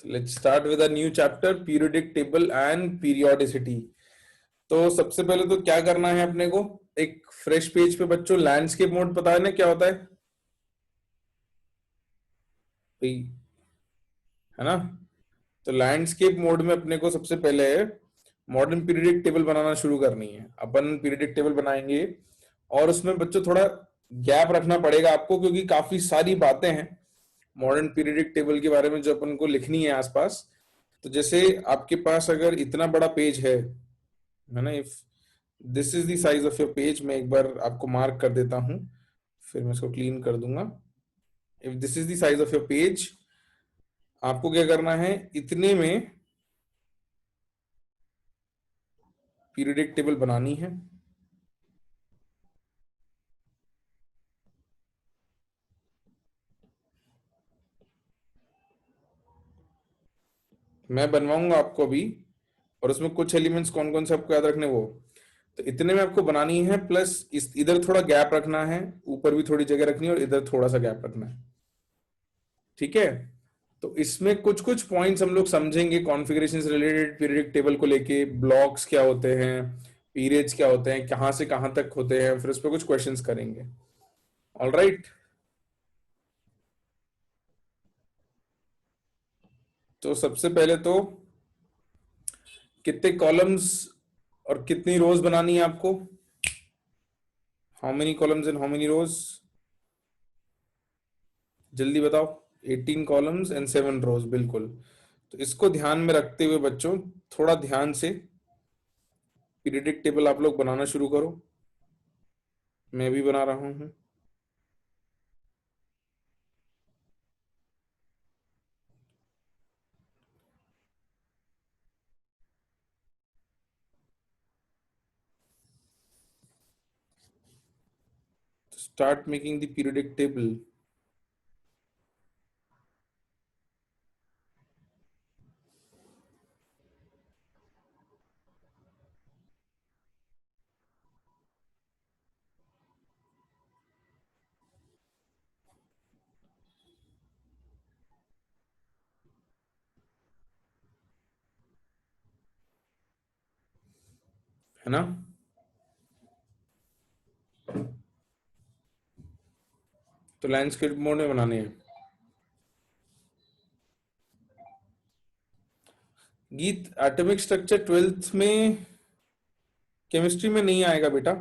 Let's start with a new chapter, periodic table and periodicity. तो सबसे पहले तो क्या करना है अपने को, एक फ्रेश पेज पे बच्चों लैंडस्केप मोड पता है ना क्या होता है ना। तो लैंडस्केप मोड में अपने को सबसे पहले मॉडर्न पीरियडिक टेबल बनाना शुरू करनी है। अपन पीरियडिक टेबल बनाएंगे और उसमें बच्चों थोड़ा गैप रखना पड़ेगा आपको, क्योंकि काफी सारी बातें हैं मॉडर्न पीरियडिक टेबल के बारे में जो अपन को लिखनी है आसपास। तो जैसे आपके पास अगर इतना बड़ा पेज है ना, if this is the size of your page, मैं एक बार आपको मार्क कर देता हूं, फिर मैं इसको क्लीन कर दूंगा। If this is the size of your page, आपको क्या करना है, इतने में पीरियडिक टेबल बनानी है। मैं बनवाऊंगा आपको अभी, और उसमें कुछ एलिमेंट्स कौन कौन से आपको याद रखने वो, तो इतने में आपको बनानी है। प्लस इस इधर थोड़ा गैप रखना है, ऊपर भी थोड़ी जगह रखनी है और इधर थोड़ा सा गैप रखना है। ठीक है। तो इसमें कुछ कुछ पॉइंट्स हम लोग समझेंगे कॉन्फ़िगरेशन से रिलेटेड, पीरियडिक टेबल को लेके, ब्लॉक्स क्या होते हैं, पीरियड्स क्या होते हैं, कहाँ से कहाँ तक होते हैं, फिर उस पर कुछ क्वेश्चंस करेंगे। All right. तो सबसे पहले तो कितने कॉलम्स और कितनी रोज बनानी है आपको, how many columns and how many rows, जल्दी बताओ। 18 कॉलम्स एंड 7 रोज, बिल्कुल। तो इसको ध्यान में रखते हुए बच्चों थोड़ा ध्यान से पीरियडिक टेबल आप लोग बनाना शुरू करो। मैं भी बना रहा हूँ। Start making the periodic table. है ना। तो लैंडस्केप मोड में बनाने हैं। गीत, एटॉमिक स्ट्रक्चर 12th में केमिस्ट्री में नहीं आएगा बेटा।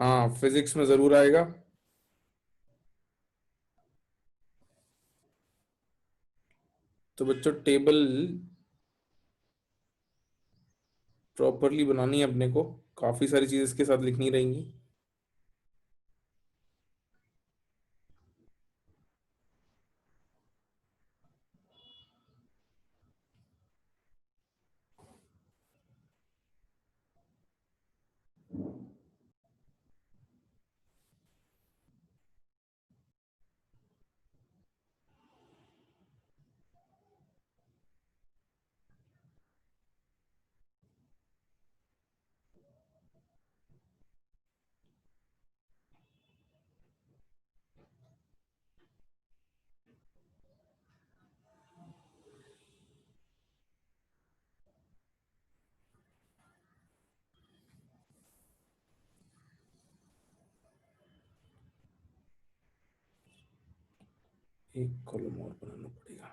हाँ, फिजिक्स में जरूर आएगा। तो बच्चों टेबल प्रॉपरली बनानी है अपने को, काफी सारी चीजें इसके साथ लिखनी रहेंगी। एक कॉलम और बनाना पड़ेगा।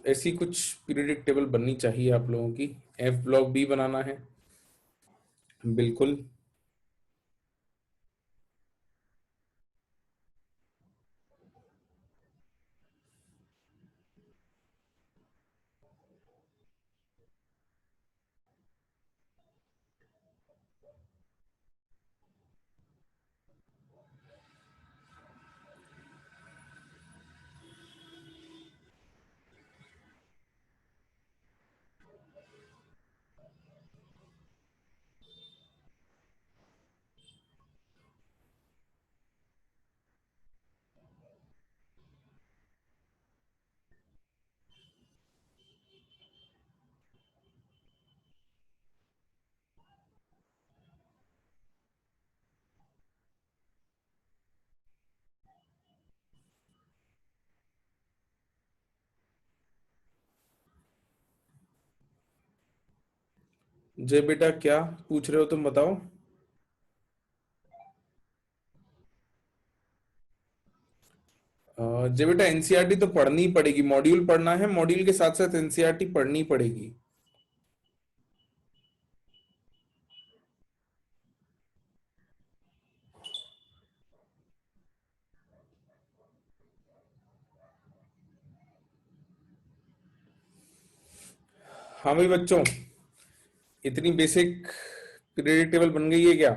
ऐसी कुछ पीरियडिक टेबल बननी चाहिए आप लोगों की। एफ ब्लॉक बी बनाना है, बिल्कुल। जय बेटा, क्या पूछ रहे हो तुम, बताओ। जय बेटा, एनसीईआरटी तो पढ़नी ही पड़ेगी, मॉड्यूल पढ़ना है, मॉड्यूल के साथ साथ एनसीईआरटी पढ़नी पड़ेगी। हाँ भाई बच्चों, इतनी बेसिक पीरियडिक टेबल बन गई है क्या?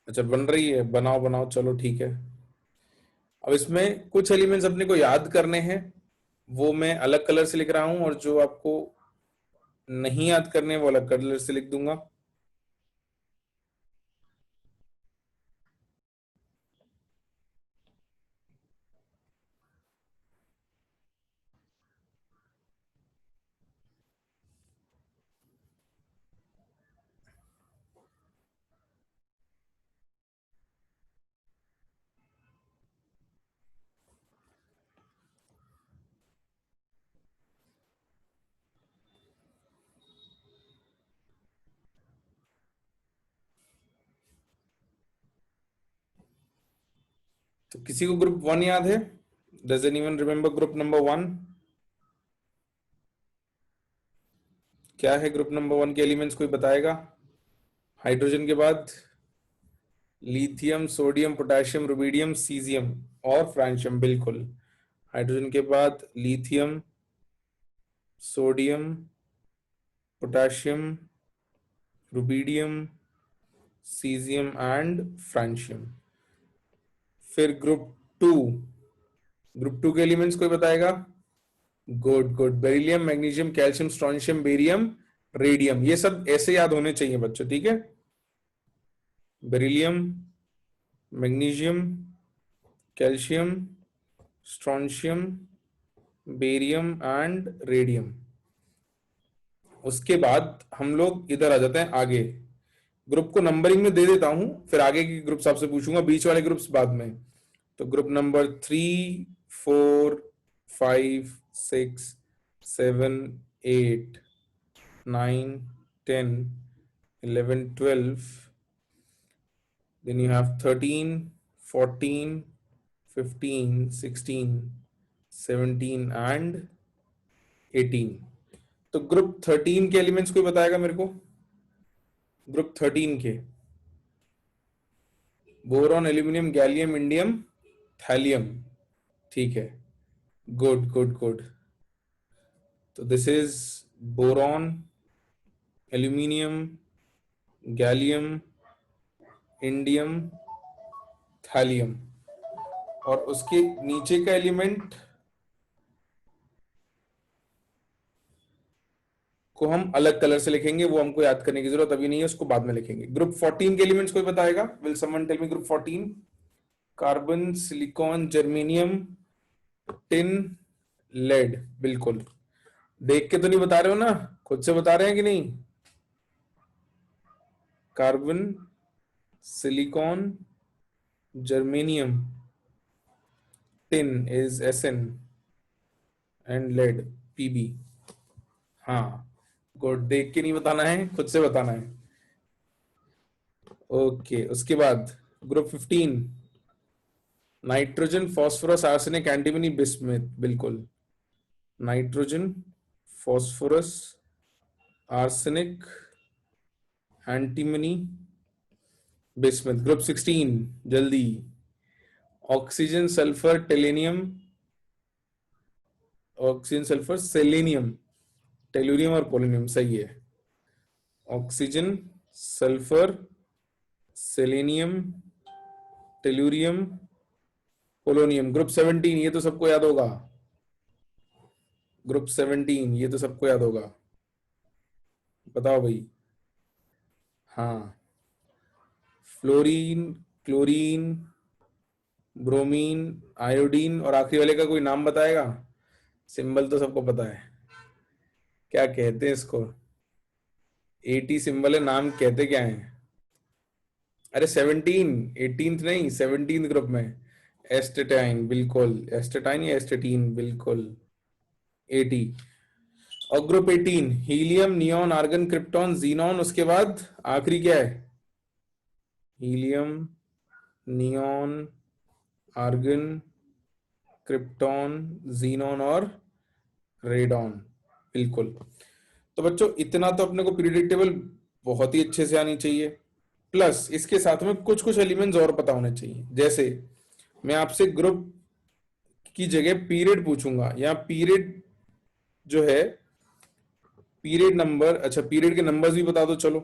अच्छा, बन रही है, बनाओ बनाओ, चलो ठीक है। अब इसमें कुछ एलिमेंट्स अपने को याद करने हैं, वो मैं अलग कलर से लिख रहा हूं, और जो आपको नहीं याद करने वो अलग कलर से लिख दूंगा। तो किसी को ग्रुप वन याद है? Does anyone remember group number one? क्या है ग्रुप नंबर वन के एलिमेंट्स, कोई बताएगा? हाइड्रोजन के बाद lithium, sodium, potassium, rubidium, caesium और फ्रांशियम, बिल्कुल। हाइड्रोजन के बाद lithium, sodium, potassium, rubidium, caesium and francium. फिर ग्रुप टू के एलिमेंट्स कोई बताएगा? Good good, beryllium, magnesium, calcium, strontium, barium, radium, ये सब ऐसे याद होने चाहिए बच्चों, ठीक है? Beryllium, magnesium, calcium, strontium, barium and radium. उसके बाद हम लोग इधर आ जाते हैं आगे। ग्रुप को नंबरिंग में दे देता हूं, फिर आगे के ग्रुप्स आपसे पूछूंगा, बीच वाले ग्रुप्स बाद में। तो group number 3, 4, 5, 6, 7, 8, 9, 10, 11, 12, then you have 13, 14, 15, 16, 17 and 18। तो ग्रुप 13 के एलिमेंट्स कोई बताएगा मेरे को? ग्रुप 13 के boron, aluminium, gallium, indium, thallium, ठीक है। Good good good. तो this is boron, aluminium, gallium, indium, thallium. और उसके नीचे का एलिमेंट को हम अलग कलर से लिखेंगे, वो हमको याद करने की जरूरत अभी नहीं है, उसको बाद में लिखेंगे। ग्रुप 14 के एलिमेंट्स कोई बताएगा? Will someone tell me group 14? Carbon, silicon, germanium, tin, lead, बिल्कुल। देख के तो नहीं बता रहे हो ना, खुद से बता रहे हैं कि नहीं? Carbon, silicon, germanium, tin is SN and lead PB. हाँ, गुड, देख के नहीं बताना है, खुद से बताना है। ओके, उसके बाद group 15 nitrogen phosphorus arsenic antimony bismuth, बिल्कुल nitrogen phosphorus arsenic antimony bismuth. Group 16 जल्दी, ऑक्सीजन सल्फर टेलेनियम, ऑक्सीजन सल्फर सेलेनियम, टेलुरियम और पोलोनियम, सही है। Oxygen sulphur selenium tellurium polonium. Group 17 ये तो सबको याद होगा, ग्रुप 17 ये तो सबको याद होगा, बताओ भाई। हाँ, फ्लोरीन, क्लोरीन, ब्रोमीन, आयोडीन और आखिरी वाले का कोई नाम बताएगा? सिंबल तो सबको पता है, क्या कहते हैं इसको? 80 सिंबल है, नाम कहते क्या है? अरे 17, 18th नहीं, 17th ग्रुप में एस्टेटाइन, बिल्कुल एस्टेटाइन या एस्टेटीन, बिल्कुल 80। और group 18 helium, neon, argon, krypton, xenon, उसके बाद आखिरी क्या है? Helium, neon, argon, krypton, xenon और रेडॉन, बिल्कुल। तो बच्चों इतना तो अपने को पीरियोडिक टेबल बहुत ही अच्छे से आनी चाहिए, प्लस इसके साथ में कुछ कुछ एलिमेंट्स और पता होने चाहिए। जैसे मैं आपसे ग्रुप की जगह पीरियड पूछूंगा, या पीरियड जो है, पीरियड नंबर, अच्छा पीरियड के नंबर्स भी बता दो चलो।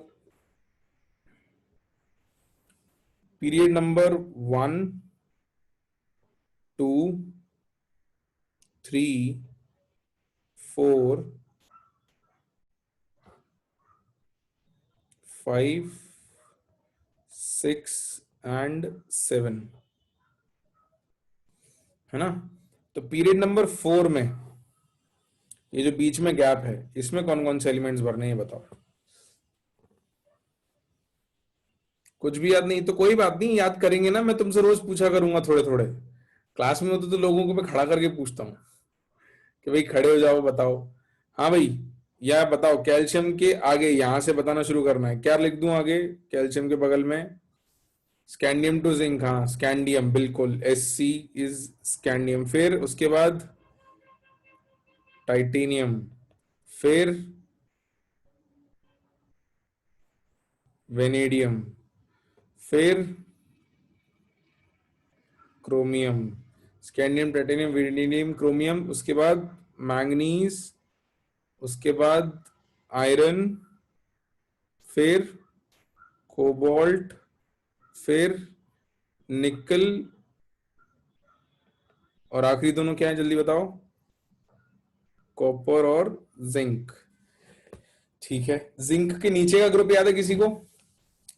पीरियड नंबर 1, 2, 3, 4, 5, 6 एंड 7, है ना? तो पीरियड नंबर 4 में ये जो बीच में गैप है, इसमें कौन कौन से एलिमेंट्स भरने हैं बताओ। कुछ भी याद नहीं तो कोई बात नहीं, याद करेंगे ना, मैं तुमसे रोज पूछा करूंगा थोड़े थोड़े। क्लास में होते तो लोगों को मैं खड़ा करके पूछता हूँ कि भाई खड़े हो जाओ बताओ। हाँ भाई, या बताओ कैल्शियम के आगे, यहां से बताना शुरू करना है, क्या लिख दूं आगे कैल्शियम के बगल में? स्कैंडियम टू जिंक, हाँ स्कैंडियम, बिल्कुल Sc इज स्कैंडियम। फिर उसके बाद टाइटेनियम, फिर वेनेडियम, फिर chromium, scandium, titanium, vanadium, chromium, उसके बाद मैंगनीज, उसके बाद आयरन, फिर कोबाल्ट, फिर निकल, और आखिरी दोनों क्या है जल्दी बताओ? कॉपर और जिंक। ठीक है, जिंक के नीचे का ग्रुप याद है किसी को?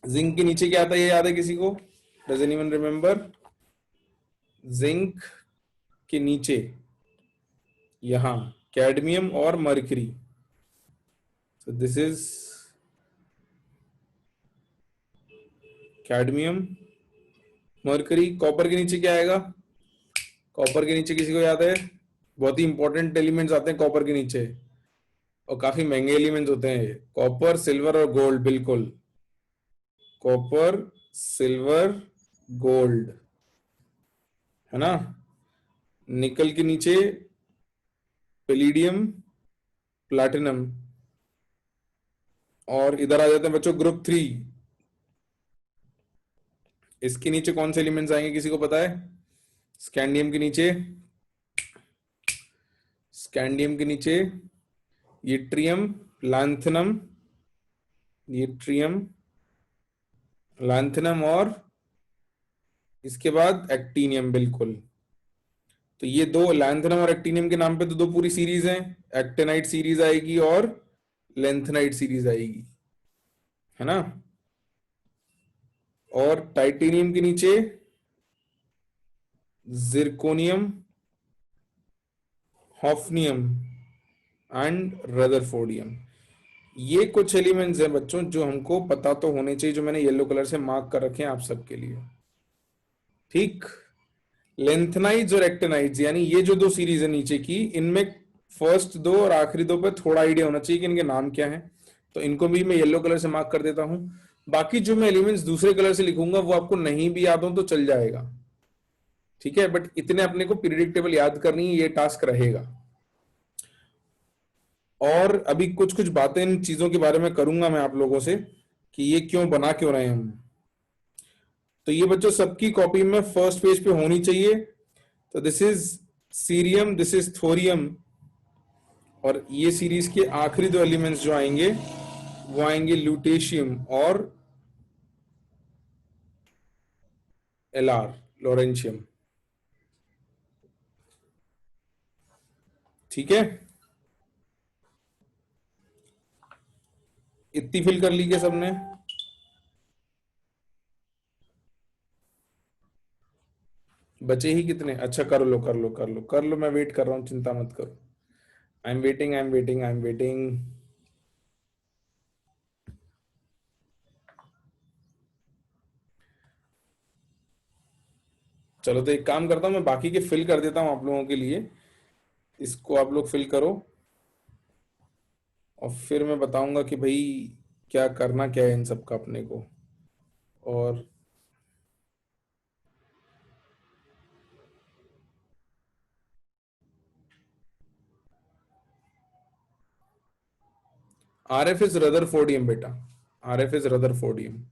जिंक के नीचे क्या आता है ये याद है किसी को? Does anyone remember? जिंक के नीचे यहां कैडमियम और mercury. So this is cadmium, mercury. Copper के नीचे क्या आएगा? कॉपर के नीचे किसी को याद है? बहुत ही इंपॉर्टेंट एलिमेंट्स आते हैं कॉपर के नीचे, और काफी महंगे एलिमेंट्स होते हैं। कॉपर, सिल्वर और गोल्ड, बिल्कुल कॉपर, सिल्वर, गोल्ड, है ना? निकल के नीचे पैलेडियम, प्लैटिनम। और इधर आ जाते हैं बच्चों ग्रुप 3, इसके नीचे कौन से एलिमेंट्स आएंगे किसी को पता है? स्कैंडियम के नीचे, स्कैंडियम के नीचे यट्रियम, लैंथनम, यट्रियम, लैंथनम, और इसके बाद एक्टिनियम, बिल्कुल। तो ये दो, लैंथनम और एक्टिनियम के नाम पे तो दो पूरी सीरीज हैं, एक्टिनाइट सीरीज आएगी और लेंथनाइट सीरीज आएगी, है ना? और टाइटेनियम के नीचे जिरकोनियम, हॉफनियम एंड रदरफोर्डियम। ये कुछ एलिमेंट्स हैं बच्चों जो हमको पता तो होने चाहिए, जो मैंने येलो कलर से मार्क कर रखे हैं आप सबके लिए। ठीक, लेंथनाइड्स और एक्टिनाइड्स, यानी ये जो दो सीरीज है नीचे की, इनमें फर्स्ट दो और आखिरी दो पे थोड़ा आइडिया होना चाहिए कि इनके नाम क्या है, तो इनको भी मैं येलो कलर से मार्क कर देता हूं। बाकी जो मैं एलिमेंट्स दूसरे कलर से लिखूंगा वो आपको नहीं भी याद हो तो चल जाएगा, ठीक है, बट इतने अपने को पीरियडिक टेबल याद करनी है, ये टास्क रहेगा। और अभी कुछ कुछ बातें इन चीजों के बारे में करूंगा मैं आप लोगों से कि ये क्यों बना क्यों रहे हैं हम। तो ये बच्चों सबकी कॉपी में फर्स्ट पेज पे होनी चाहिए। तो this is cerium, this is thorium, और ये सीरीज के आखिरी दो एलिमेंट्स जो आएंगे वो आएंगे ल्यूटेशियम और एलआर, लॉरेंशियम, ठीक है। इतनी फिल कर ली क्या सबने? बचे ही कितने? अच्छा, कर लो कर लो कर लो कर लो, मैं वेट कर रहा हूँ, चिंता मत करो। I am waiting, I am waiting, I am waiting. चलो तो एक काम करता हूँ, मैं बाकी के फिल कर देता हूँ आप लोगों के लिए। इसको आप लोग फिल करो और फिर मैं बताऊंगा कि भाई क्या करना क्या है इन सब का अपने को। और आर एफ इज रदरफोर्डियम बेटा, आर एफ इज रदरफोर्डियम।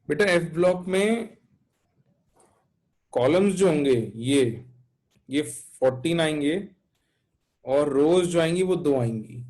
बेटा एफ ब्लॉक में कॉलम्स जो होंगे ये 14 आएंगे, और रोज जो आएंगी वो 2 आएंगी।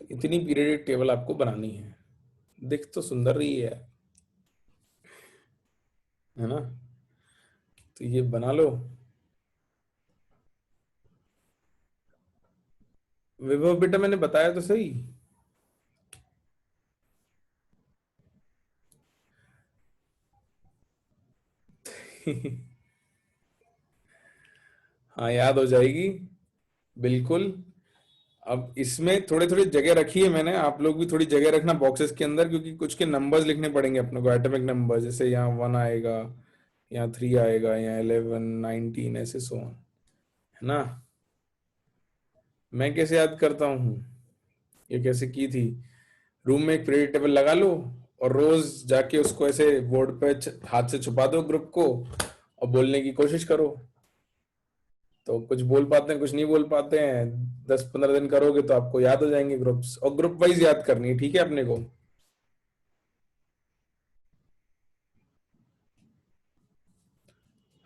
इतनी पीरियडिक टेबल आपको बनानी है। दिख तो सुंदर रही है ना? तो ये बना लो। विभव बेटा मैंने बताया तो सही। हाँ, याद हो जाएगी। बिल्कुल। अब इसमें थोड़े थोड़ी जगह रखी है मैंने, आप लोग भी थोड़ी जगह रखना बॉक्सेस के अंदर, क्योंकि कुछ के नंबर्स लिखने पड़ेंगे अपने को, एटॉमिक नंबर, जैसे यहाँ 1 आएगा, यहाँ 3 आएगा, यहाँ 11, 19, ऐसे सो ऑन, है ना? मैं कैसे याद करता हूँ? ये कैसे की थी? रूम में एक पीरियड टेबल लगा लो, और रोज जाके उसको ऐसे बोर्ड पे हाथ से छुपा दो ग्रुप को, और बोलने की कोशिश करो। तो कुछ बोल पाते हैं, कुछ नहीं बोल पाते हैं। 10-15 दिन करोगे तो आपको याद हो जाएंगे ग्रुप्स, और ग्रुप वाइज याद करनी है, ठीक है अपने को?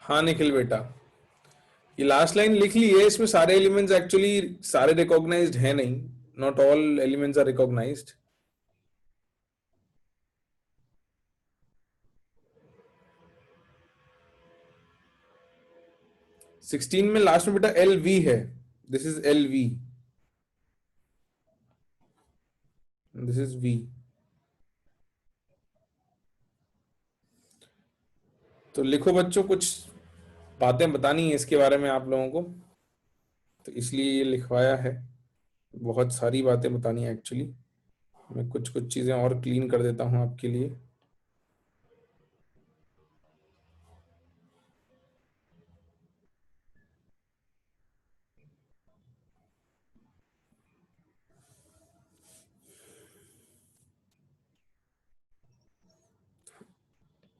हाँ निखिल बेटा, ये लास्ट लाइन लिख ली है, इसमें सारे एलिमेंट्स एक्चुअली सारे रिकॉग्नाइज्ड है नहीं। Not all elements are recognized. 16 में लास्ट में बेटा एल वी है। This is L V, this is V. तो लिखो बच्चों, कुछ बातें बतानी है इसके बारे में आप लोगों को, तो इसलिए ये लिखवाया है। बहुत सारी बातें बतानी है एक्चुअली। मैं कुछ कुछ चीजें और क्लीन कर देता हूँ आपके लिए।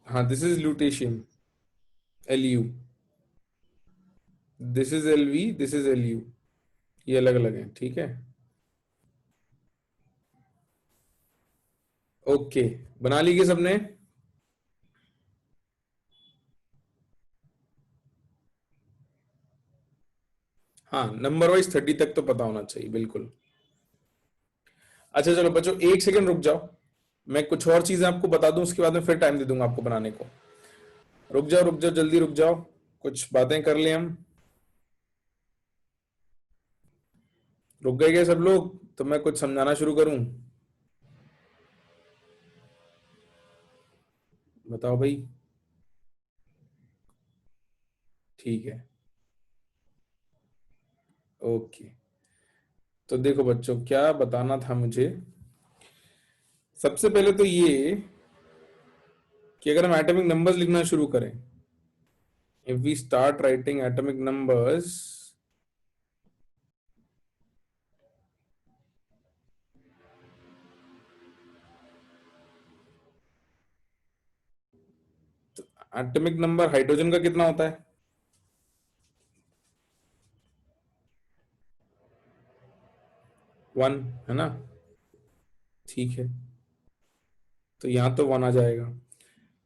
हाँ, this is lutetium, L U. This is L V, this is L U. ये अलग अलग है, ठीक है? ओके, बना लीजिए सबने। हाँ, नंबर वाइज 30 तक तो पता होना चाहिए, बिल्कुल। अच्छा चलो बच्चों, 1 सेकंड रुक जाओ। मैं कुछ और चीजें आपको बता दूं, उसके बाद में फिर टाइम दे दूंगा आपको बनाने को। रुक जाओ रुक जाओ, जल्दी रुक जाओ। कुछ बातें कर ले हम। रुक गए क्या सब लोग? तो मैं कुछ समझाना शुरू करूं। बताओ भाई। ठीक है। ओके। तो देखो बच्चों, क्या बताना था मुझे। सबसे पहले तो ये कि अगर हम एटॉमिक नंबर्स लिखना शुरू करें, if we start writing atomic numbers, तो एटॉमिक नंबर हाइड्रोजन का कितना होता है? 1, है ना? ठीक है, तो यहां तो 1 आ जाएगा।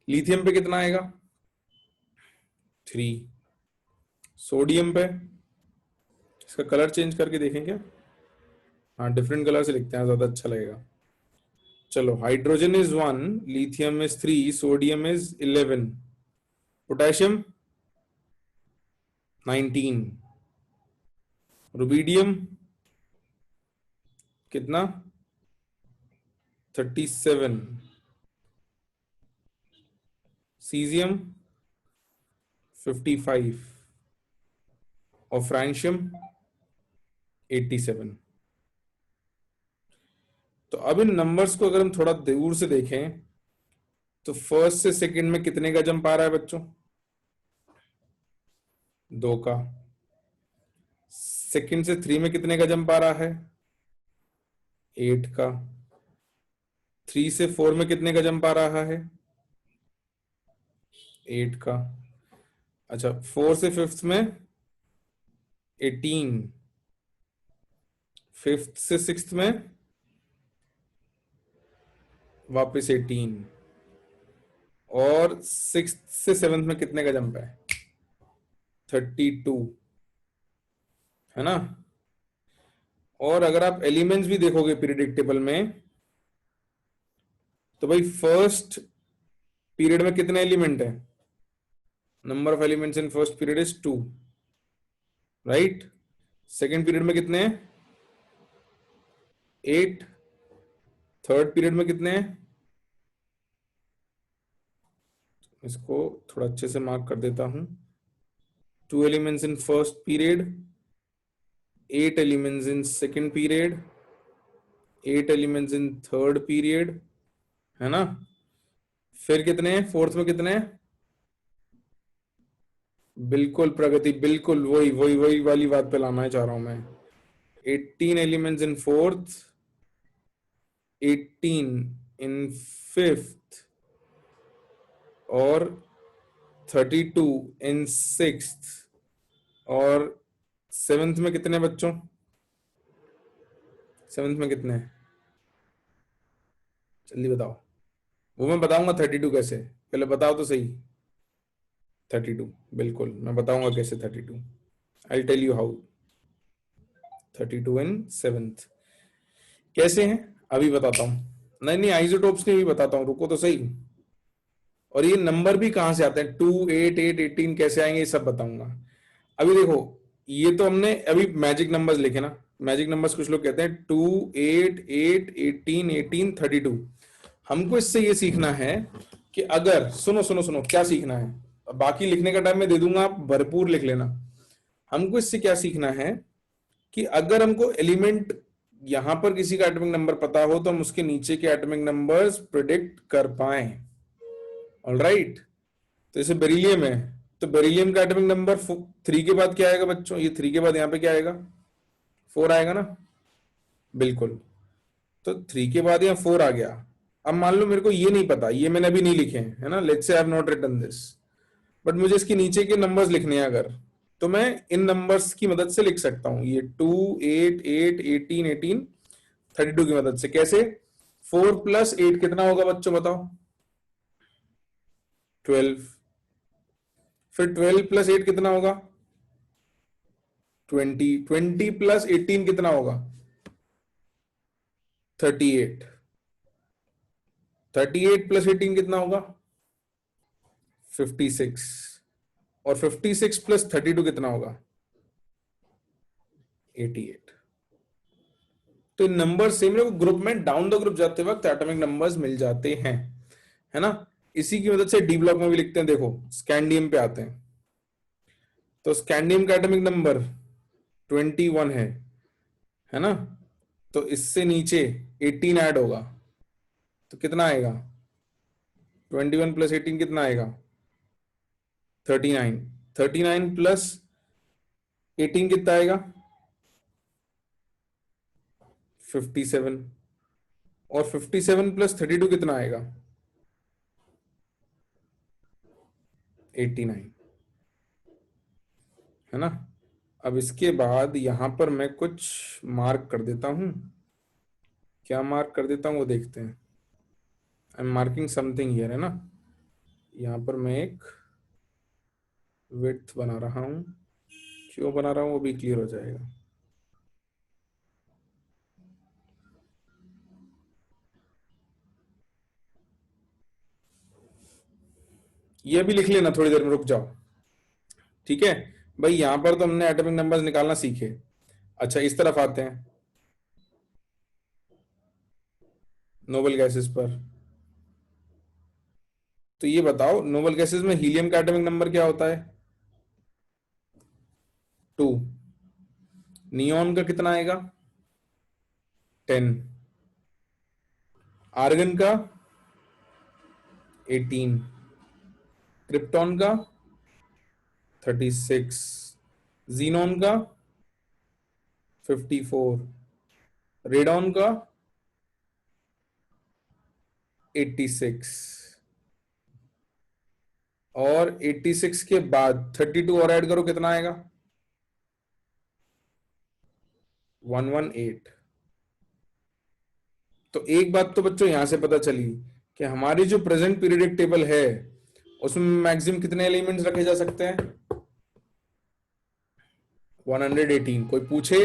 लिथियम पे कितना आएगा? 3। सोडियम पे, इसका कलर चेंज करके देखें क्या? हाँ, डिफरेंट कलर से लिखते हैं, ज्यादा अच्छा लगेगा। चलो, hydrogen is 1, lithium is 3, sodium is 11, potassium 19, rubidium कितना? 37, सीजियम 55, और फ्रांशियम 87। तो अब इन नंबर्स को अगर हम थोड़ा दूर से देखें, तो फर्स्ट से सेकंड में कितने का जंप आ रहा है बच्चों? 2 का। सेकंड से 3 में कितने का जंप आ रहा है? 8 का। 3 से 4 में कितने का जंप आ रहा है? 8 का। अच्छा, 4 से फिफ्थ में 18, फिफ्थ से सिक्स्थ में वापस 18, और सिक्स्थ से सेवन्थ में कितने का जंप है? 32, है ना? और अगर आप एलिमेंट्स भी देखोगे पीरियडिक टेबल में, तो भाई फर्स्ट पीरियड में कितने एलिमेंट है? Number of elements in first period is 2, right? Second period में कितने हैं? 8। थर्ड पीरियड में कितने हैं? इसको थोड़ा अच्छे से मार्क कर देता हूं। 2 elements in first period, 8 elements in second period, 8 elements in third period, है ना? फिर कितने हैं फोर्थ में? कितने हैं? बिल्कुल प्रगति, बिल्कुल वही वही वही वाली बात पे लाना चाह रहा हूं मैं। 18 elements in fourth, 18 in fifth, और 32 इन सिक्स्थ, और सेवेंथ में कितने बच्चों? सेवेंथ में कितने हैं? जल्दी बताओ। वो मैं बताऊंगा 32 कैसे, पहले बताओ तो सही। 32, बिल्कुल मैं बताऊंगा कैसे 32। I tell you how. 32 in seventh कैसे हैं अभी बताता हूं। नहीं नहीं, आइसोटोप्स नहीं भी बताता हूं, रुको तो सही। और ये नंबर भी कहां से आते हैं, 2, 8, 8, 18 कैसे आएंगे, ये सब बताऊंगा। अभी देखो, ये तो हमने अभी मैजिक नंबर्स लिखे ना। मैजिक नंबर्स कुछ लोग कहते हैं 2, 8, 8, 18, 18, 32। हमको इससे ये सीखना है कि अगर, सुनो सुनो सुनो, क्या सीखना है, बाकी लिखने का टाइम मैं दे दूंगा, आप भरपूर लिख लेना। हमको इससे क्या सीखना है कि अगर हमको एलिमेंट यहां पर किसी का एटॉमिक नंबर पता हो, तो हम उसके नीचे के एटॉमिक नंबर्स प्रिडिक्ट कर पाए। ऑलराइट? तो जैसे बेरिलियम है, तो बेरिलियम का एटॉमिक नंबर 3 के बाद क्या आएगा बच्चों? ये 3 के बाद यहाँ पे क्या आएगा? 4 आएगा ना? बिल्कुल। तो 3 के बाद यहाँ 4 आ गया। अब मान लो मेरे को ये नहीं पता, ये मैंने अभी नहीं लिखे हैं, है ना, let's say I have not written this, but मुझे इसके नीचे के नंबर्स लिखने हैं अगर, तो मैं इन नंबर्स की मदद से लिख सकता हूं, ये 2, 8, 8, 18, 18, 32 की मदद से। कैसे? 4 प्लस 8 कितना होगा बच्चों, बताओ? 12। फिर 12 प्लस 8 कितना होगा? 20। 20 प्लस 18 कितना होगा? 38। 38 प्लस 18 कितना होगा? 56। और 56 प्लस 32 कितना होगा? 88। तो इन नंबर से मेरे को ग्रुप में डाउन द ग्रुप जाते वक्त एटॉमिक नंबर्स मिल जाते हैं, है ना? इसी की मदद से डी ब्लॉक में भी लिखते हैं। देखो स्कैंडियम पे आते हैं, तो स्कैंडियम का एटॉमिक नंबर 21 है ना? तो इससे नीचे 18 ऐड होगा, तो कितना आएगा? 21 प्लस 18 कितना आएगा? 39। 39 प्लस 18 कितना आएगा? 57। और 57 प्लस 32 कितना आएगा? 89, है ना? अब इसके बाद यहां पर मैं कुछ मार्क कर देता हूं। क्या मार्क कर देता हूं वो देखते हैं। I am marking something here, है ना? यहां पर मैं एक विड्थ बना रहा हूं। क्यों बना रहा हूं वो भी क्लियर हो जाएगा। ये भी लिख लेना थोड़ी देर में, रुक जाओ। ठीक है भाई, यहां पर तो हमने एटॉमिक नंबर्स निकालना सीखे। अच्छा, इस तरफ आते हैं नोबल गैसेस पर। तो ये बताओ, नोबल गैसेस में हीलियम का एटॉमिक नंबर क्या होता है? 2। नियॉन का कितना आएगा? 10। आर्गन का 18। क्रिप्टॉन का 36। जीनॉन का 54। रेडॉन का 86। और 86 के बाद 32 और ऐड करो, कितना आएगा? 118। तो एक बात तो बच्चों यहां से पता चली कि हमारी जो प्रेजेंट पीरियडिक टेबल है उसमें मैक्सिमम कितने एलिमेंट्स रखे जा सकते हैं? 118। कोई पूछे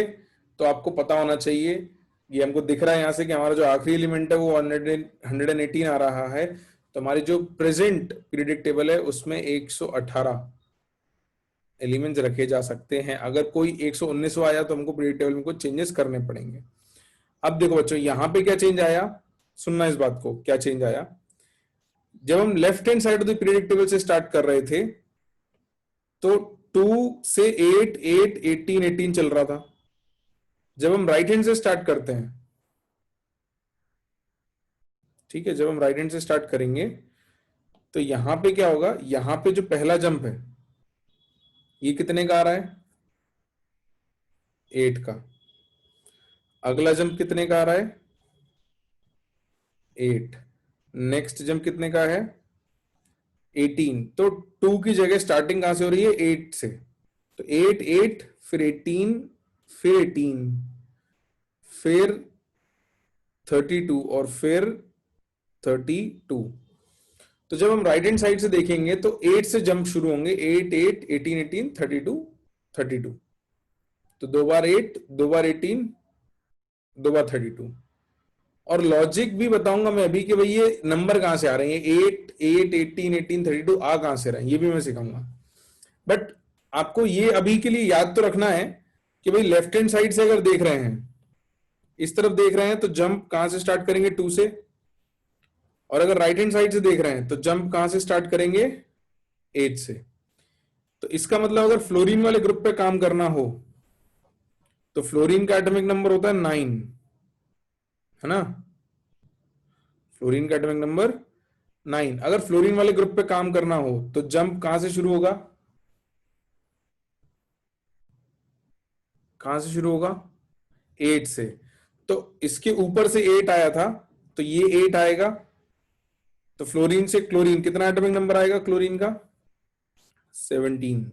तो आपको पता होना चाहिए, ये हमको दिख रहा है यहाँ से कि हमारा जो आखिरी एलिमेंट है वो 118 आ रहा है, तो हमारी जो प्रेजेंट पीरियडिक टेबल है उसमें 118 एलिमेंट्स रखे जा सकते हैं। अगर कोई 119 आया तो हमको पीरियडिक टेबल में कुछ चेंजेस करने पड़ेंगे। अब देखो बच्चों, यहाँ पे क्या चेंज आया, सुनना इस बात को, क्या चेंज आया। जब हम left hand side of the periodic table से स्टार्ट कर रहे थे तो 2 से 8 8 18 18 चल रहा था। जब हम राइट हैंड से स्टार्ट करते हैं, ठीक है, जब हम राइट हैंड से स्टार्ट करेंगे तो यहां पे क्या होगा, यहां पे जो पहला जंप है ये कितने का आ रहा है, 8 का। अगला जंप कितने का आ रहा है, 8। नेक्स्ट जंप कितने का है, 18। तो 2 की जगह स्टार्टिंग कहां से हो रही है, 8 से। तो 8 8 फिर 18 फिर 18 फिर 32 और फिर 32। तो जब हम राइट हैंड साइड से देखेंगे तो 8 से जंप शुरू होंगे, 8 8 18 18 32 32। तो 2 बार 8 2 बार 18 2 बार 32। और लॉजिक भी बताऊंगा मैं अभी कि भाई ये नंबर कहां से आ रहे हैं, 8 8 18 18 32 आ कहां से रहे हैं, ये भी मैं सिखाऊंगा। बट आपको ये अभी के लिए याद तो रखना है कि भाई लेफ्ट हैंड साइड से अगर देख रहे हैं, इस तरफ देख रहे हैं, तो जंप कहां से स्टार्ट करेंगे, 2 से। और अगर राइट हैंड साइड से देख रहे हैं तो जंप कहां से स्टार्ट करेंगे, 8 से। तो इसका मतलब अगर फ्लोरीन वाले ग्रुप पे काम करना हो तो फ्लोरीन का एटॉमिक नंबर होता है 9, है ना, फ्लोरीन का एटॉमिक नंबर 9। अगर फ्लोरीन वाले ग्रुप पे काम करना हो तो जंप कहां से शुरू होगा, कहां से शुरू होगा, 8 से। तो इसके ऊपर से 8 आया था तो ये 8 आएगा। तो फ्लोरीन से क्लोरीन कितना एटॉमिक नंबर आएगा, क्लोरीन का 17।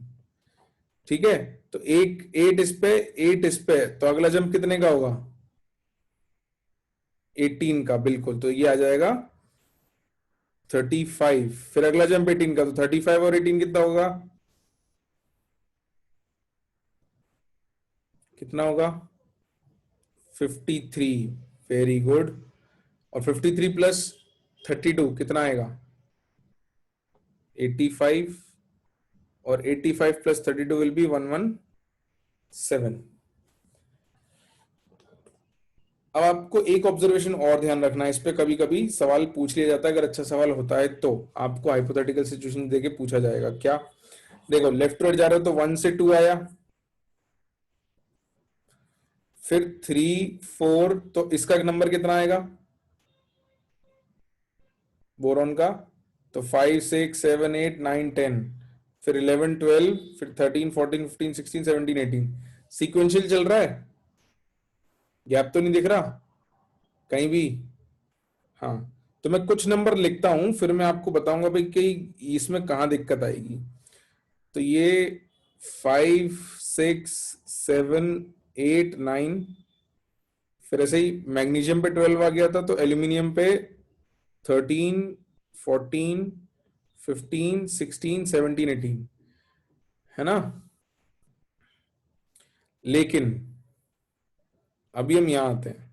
ठीक है, तो एक 8 इस पे 8 इस पे, तो अगला जंप कितने का होगा, 18 का, बिल्कुल। तो ये आ जाएगा 35। फिर अगला जंप 18 का, तो 35 और 18 कितना होगा, कितना होगा, 53। Very good. और 53 प्लस 32 कितना आएगा, 85। और 85 प्लस 32 विल बी 117। अब आपको एक ऑब्जर्वेशन और ध्यान रखना है, इस पे कभी कभी सवाल पूछ लिया जाता है, अगर अच्छा सवाल होता है तो आपको हाइपोथेटिकल सिचुएशन देके पूछा जाएगा। क्या, देखो लेफ्ट टू राइट जा रहे हो तो 1 से 2 आया, फिर 3 4, तो इसका नंबर कितना आएगा बोरॉन का, तो 5 6 7 8 9 10, फिर 11 12, फिर 13 14 15 16 17 18। सीक्वेंशियल चल रहा है, गैप तो नहीं दिख रहा कहीं भी। हाँ, तो मैं कुछ नंबर लिखता हूं, फिर मैं आपको बताऊंगा भाई कि इसमें कहां दिक्कत आएगी। तो ये 5 6 7 8 9, फिर ऐसे ही मैग्नीशियम पे 12 आ गया था, तो एल्यूमिनियम पे 13 14 15 16 17 18, है ना। लेकिन अभी हम यहां आते हैं,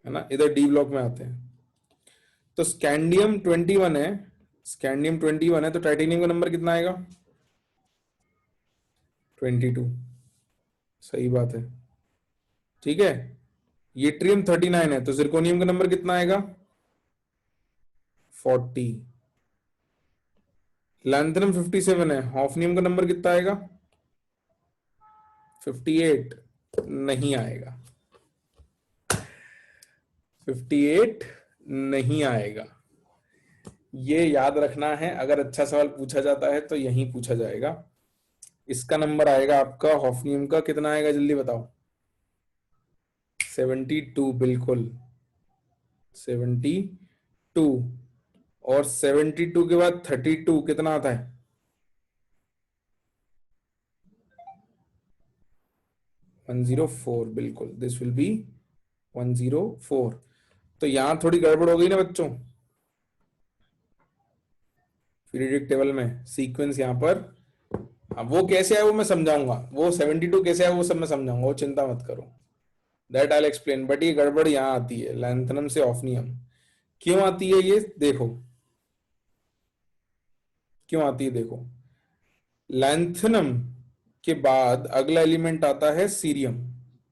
है ना, इधर डी ब्लॉक में आते हैं। तो स्कैंडियम 21 है, स्कैंडियम 21 है, तो टाइटेनियम का नंबर कितना आएगा, 22। सही बात है, ठीक है। ये ट्रियम 39 है, तो जिरकोनियम का नंबर कितना आएगा, 40। लैंथनम 57 है, हॉफनियम का नंबर कितना आएगा, 58। नहीं आएगा, 58 नहीं आएगा। ये याद रखना है, अगर अच्छा सवाल पूछा जाता है तो यही पूछा जाएगा। इसका नंबर आएगा आपका हॉफनियम का, कितना आएगा जल्दी बताओ, 72, बिल्कुल 72। और 72 के बाद 32 कितना आता है, 104, बिल्कुल, दिस विल बी 104। तो यहां थोड़ी गड़बड़ हो गई ना बच्चों, पीरियडिक टेबल में सीक्वेंस यहां पर अब वो कैसे है वो मैं समझाऊंगा, वो 72 कैसे है वो सब मैं समझाऊंगा, वो चिंता मत करो, दैट आई एक्सप्लेन। बट ये गड़बड़ यहाँ आती है, लैंथनम से ऑफनियम क्यों आती है ये देखो, क्यों आती है देखो। लैंथनम के बाद अगला एलिमेंट आता है सीरियम,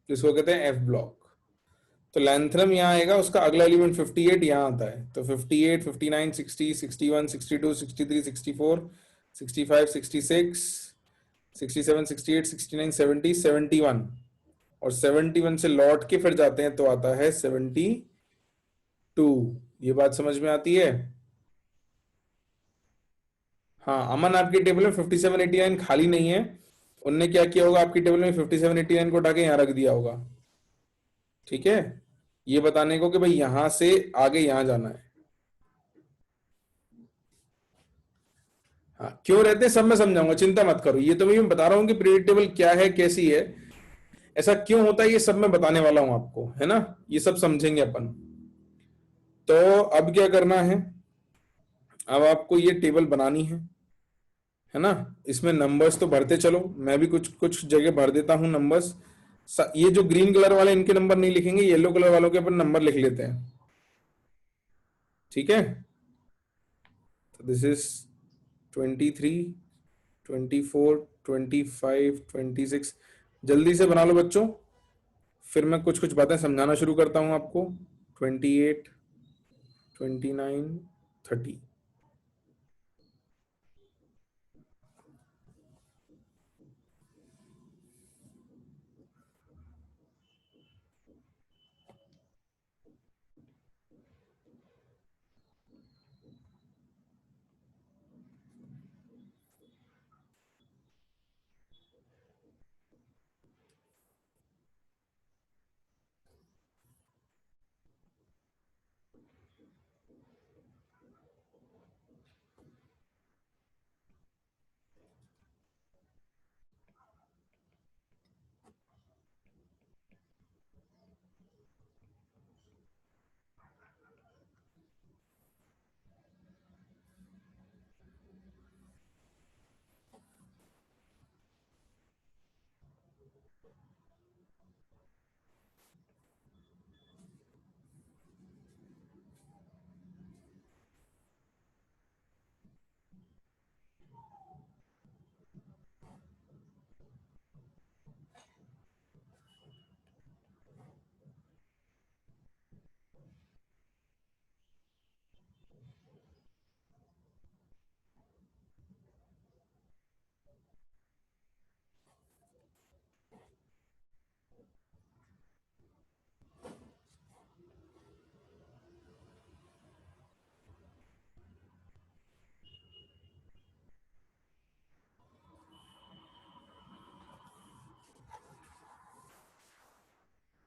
जिसको कहते हैं एफ ब्लॉक। तो लैंथनम यहाँ आएगा, उसका अगला एलिमेंट 58 यहाँ आता है, तो 58, 59, 60, 61, 62, 63, 64, 65, 66, 67, 68, 69, 70, 71, और 71 से लौट के फिर जाते हैं तो आता है 72। ये बात समझ में आती है? हाँ, अमन आपकी टेबल में 5789 खाली नहीं है, उनने क्या किया होगा, आपकी टेबल में 5789 को उठा के यहाँ रख दिया होगा। ठीक है, ये बताने को कि भाई यहां से आगे यहां जाना है। हाँ, क्यों रहते हैं सब मैं समझाऊंगा, चिंता मत करो, ये तो मैं बता रहा हूँ कि प्रिडिक्टेबल क्या है, कैसी है, ऐसा क्यों होता है, ये सब मैं बताने वाला हूं आपको, है ना, ये सब समझेंगे अपन। तो अब क्या करना है, अब आपको ये टेबल बनानी है ना। इसमें नंबर्स तो भरते चलो, मैं भी कुछ कुछ जगह भर देता हूँ नंबर्स। ये जो ग्रीन कलर वाले इनके नंबर नहीं लिखेंगे, येलो कलर वालों के अपन नंबर लिख लेते हैं। ठीक है, तो दिस इज 23, 24, 25, 26। जल्दी से बना लो बच्चों, फिर मैं कुछ कुछ बातें समझाना शुरू करता हूँ आपको। 28, 29, 30।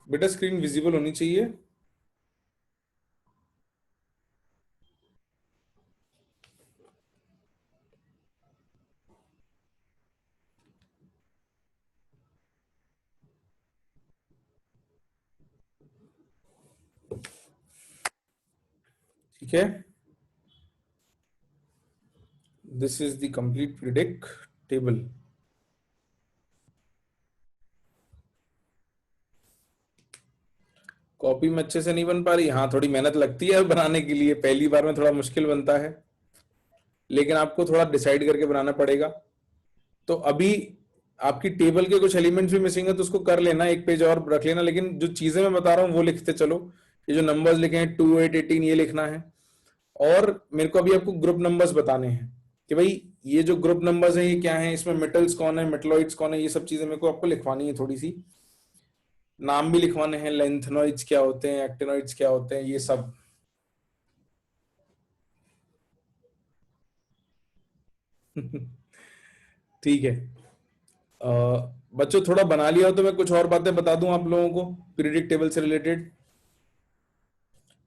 बेटा स्क्रीन विजिबल होनी चाहिए। ठीक है, this is the complete predict table. Copy में अच्छे से नहीं बन पा रही, हाँ थोड़ी मेहनत लगती है बनाने के लिए, पहली बार में थोड़ा मुश्किल बनता है, लेकिन आपको थोड़ा डिसाइड करके बनाना पड़ेगा। तो अभी आपकी टेबल के कुछ एलिमेंट्स भी मिसिंग है, तो उसको कर लेना, एक पेज और रख लेना, लेकिन जो चीजें मैं बता रहा हूँ वो लिखते चलो। ये जो नंबर्स लिखे हैं 2, 8, 18 ये लिखना है। और मेरे को अभी आपको ग्रुप नंबर्स बताने हैं कि भाई ये जो ग्रुप नंबर्स हैं ये क्या है, इसमें मेटल्स कौन है, मेटलॉइड्स कौन है, ये सब चीजें मेरे को आपको लिखवानी है थोड़ी सी, नाम भी लिखवाने हैं, लेंथनॉइड्स क्या होते हैं, एक्टिनॉइड्स क्या होते हैं, ये सब। ठीक है, बच्चों थोड़ा बना लिया हो तो मैं कुछ और बातें बता दूं आप लोगों को पीरियडिक टेबल से रिलेटेड,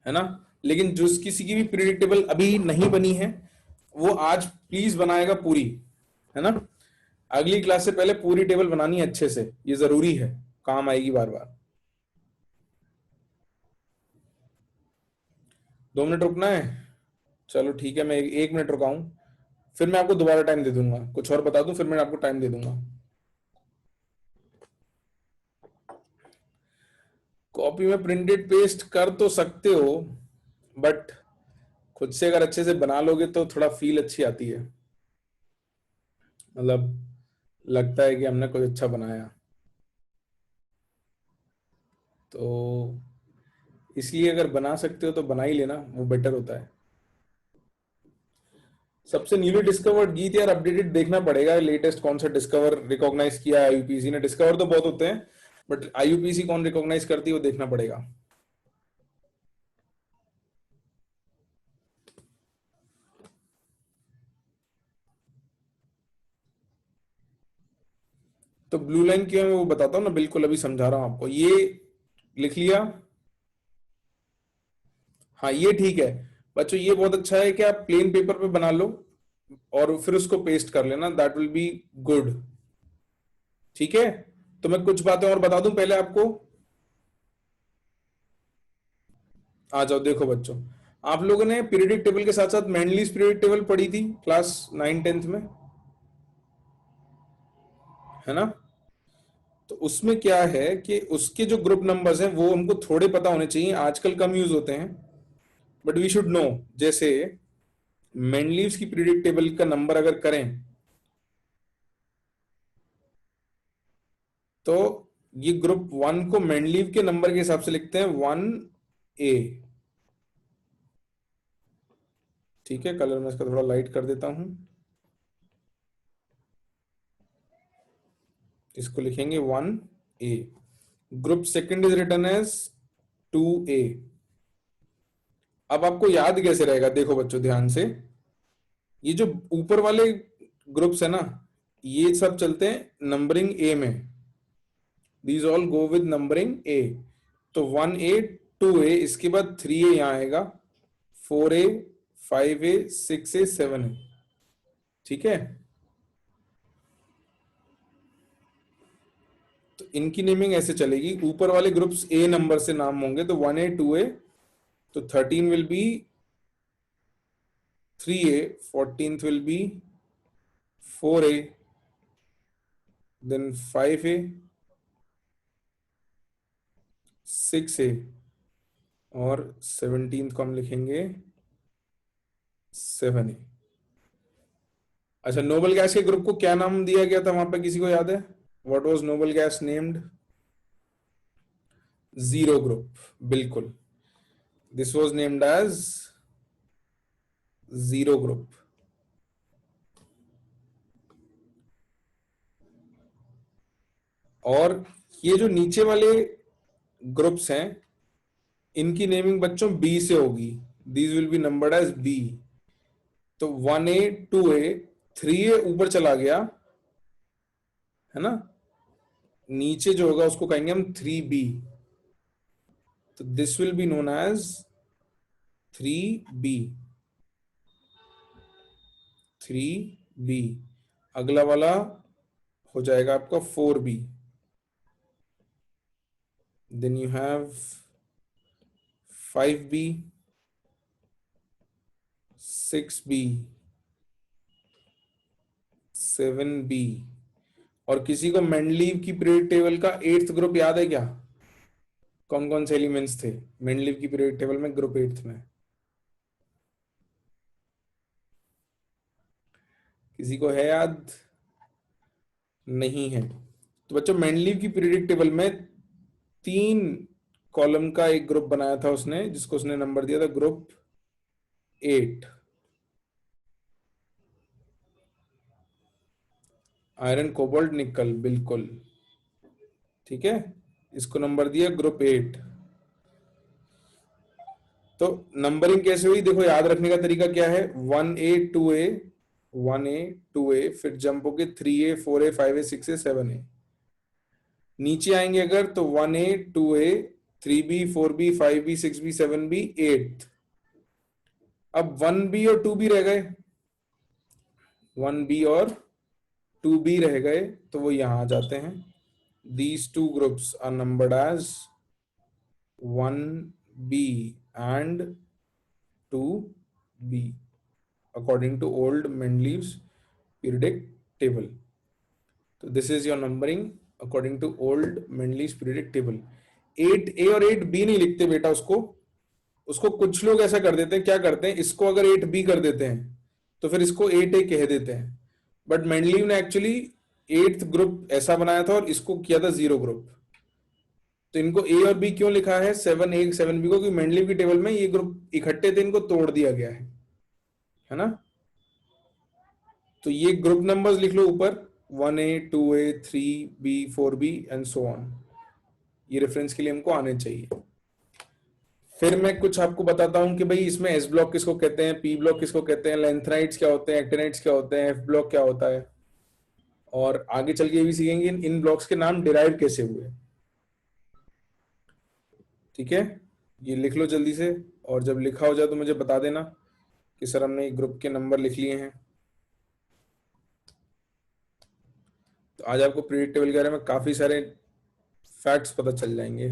है ना। लेकिन जो किसी की भी पीरियडिक टेबल अभी नहीं बनी है वो आज प्लीज बनाएगा पूरी, है ना। अगली क्लास से पहले पूरी टेबल बनानी है अच्छे से, ये जरूरी है, काम आएगी बार बार। 2 मिनट रुकना है, चलो ठीक है, मैं 1 मिनट रुका हूं, फिर मैं आपको दोबारा टाइम दे दूंगा, कुछ और बता दूं फिर मैं आपको टाइम दे दूंगा। कॉपी में प्रिंटेड पेस्ट कर तो सकते हो, बट खुद से अगर अच्छे से बना लोगे तो थोड़ा फील अच्छी आती है, मतलब लगता है कि हमने कुछ अच्छा बनाया। तो इसलिए अगर बना सकते हो तो बना ही लेना, वो बेटर होता है। सबसे न्यूली डिस्कवर्ड गीत यार, अपडेटेड देखना पड़ेगा लेटेस्ट कौन सा डिस्कवर रिकॉग्नाइज किया है आईयूपीसी ने। डिस्कवर तो बहुत होते हैं, बट आईयूपीसी कौन रिकॉग्नाइज करती है वो देखना पड़ेगा। तो ब्लू लाइन क्यों है मैं वो बताता हूँ ना, बिल्कुल अभी समझा रहा हूँ आपको। ये लिख लिया, हाँ ये ठीक है। बच्चों ये बहुत अच्छा है कि आप प्लेन पेपर पे बना लो और फिर उसको पेस्ट कर लेना, दैट विल बी गुड। ठीक है, तो मैं कुछ बातें और बता दूं पहले आपको। आ जाओ, देखो बच्चों, आप लोगों ने पीरियडिक टेबल के साथ साथ मैंडलीज पीरियडिक टेबल पढ़ी थी क्लास 9 10th में, है ना? तो उसमें क्या है कि उसके जो ग्रुप नंबर्स हैं वो हमको थोड़े पता होने चाहिए, आजकल कम यूज होते हैं, बट वी शुड नो। जैसे मेंडलीव्स की पीरियडिक टेबल का नंबर अगर करें तो ये ग्रुप 1 को मेंडलीव के नंबर के हिसाब से लिखते हैं 1A। ठीक है, कलर मैं इसका थोड़ा लाइट कर देता हूं, इसको लिखेंगे 1A। Group second is written as 2A। अब आपको याद कैसे रहेगा, देखो बच्चों ध्यान से, ये जो ऊपर वाले ग्रुप्स है ना, ये सब चलते हैं नंबरिंग ए में, these all go with numbering A. तो 1A 2A, इसके बाद 3A यहां आएगा, 4A 5A 6A 7A। ठीक है, तो इनकी नेमिंग ऐसे चलेगी, ऊपर वाले ग्रुप्स ए नंबर से नाम होंगे, तो 1A 2A, तो 13 will be 3A, 14th will be 4A, then 5A, 6A, और 17th को हम लिखेंगे 7A। अच्छा, नोबल गैस के ग्रुप को क्या नाम दिया गया था वहां पे, किसी को याद है? What was noble gas named? Zero group, बिल्कुल, this was named as zero group. और ये जो नीचे वाले ग्रुप्स हैं इनकी नेमिंग बच्चों बी से होगी, these will be numbered as B. तो 1A 2A, 3A ऊपर चला गया, है ना? नीचे जो होगा उसको कहेंगे हम 3B। तो this will be known as 3B। 3B। अगला वाला हो जाएगा आपका 4B। Then you have 5B, 6B, 7B। और किसी को मेंडलीव की पीरियड टेबल का एट्थ ग्रुप याद है क्या? कौन कौन से एलिमेंट्स थे मेंडलीव की पीरियड टेबल में ग्रुप एट्थ में? किसी को है याद? नहीं है? तो बच्चों मेंडलीव की पीरियडिक टेबल में 3 कॉलम का एक ग्रुप बनाया था उसने, जिसको उसने नंबर दिया था ग्रुप 8। आयरन कोबाल्ट निकल, बिल्कुल ठीक है, इसको नंबर दिया ग्रुप 8। तो नंबरिंग कैसे हुई देखो, याद रखने का तरीका क्या है, 1A 2A, 1A 2A, फिर जंप होके 3A 4A 5A 6A 7A। नीचे आएंगे अगर तो 1A 2A 3B 4B 5B 6B 7B 8। अब 1B और 2B रह गए, 1B और 2B रह गए, तो वो यहां आ जाते हैं। These two groups are numbered as 1B and 2B। according to old Mendeleev's periodic table. तो this is your numbering according to old Mendeleev's periodic table. 8A और 8B नहीं लिखते बेटा उसको. उसको कुछ लोग ऐसा कर देते हैं, क्या करते हैं, इसको अगर 8B कर देते हैं तो फिर इसको 8A कह देते हैं. बट मेंडलीव ने एक्चुअली एट्थ ग्रुप ऐसा बनाया था और इसको किया था जीरो ग्रुप. तो इनको ए और बी क्यों लिखा है 7A 7B को, क्योंकि मेंडलीव की टेबल में ये ग्रुप इकट्ठे थे, इनको तोड़ दिया गया है ना. तो ये ग्रुप नंबर्स लिख लो ऊपर, 1A 2A 3B 4B and so on. ये रेफरेंस के लिए हमको आने चाहिए. फिर मैं कुछ आपको बताता हूं कि भाई इसमें एस ब्लॉक किसको कहते हैं, पी ब्लॉक किसको कहते हैं, लेंथनाइट्स क्या होते हैं, एक्टिनाइट्स क्या होते हैं, एफ ब्लॉक क्या होता है. और आगे चल के ये भी सीखेंगे इन ब्लॉक्स के नाम डिराइव कैसे हुए. ठीक है, ये लिख लो जल्दी से, और जब लिखा हो जाए तो मुझे बता देना कि सर हमने ग्रुप के नंबर लिख लिए हैं. तो आज आपको पीरियड टेबल के बारे में काफी सारे फैक्ट्स पता चल जाएंगे.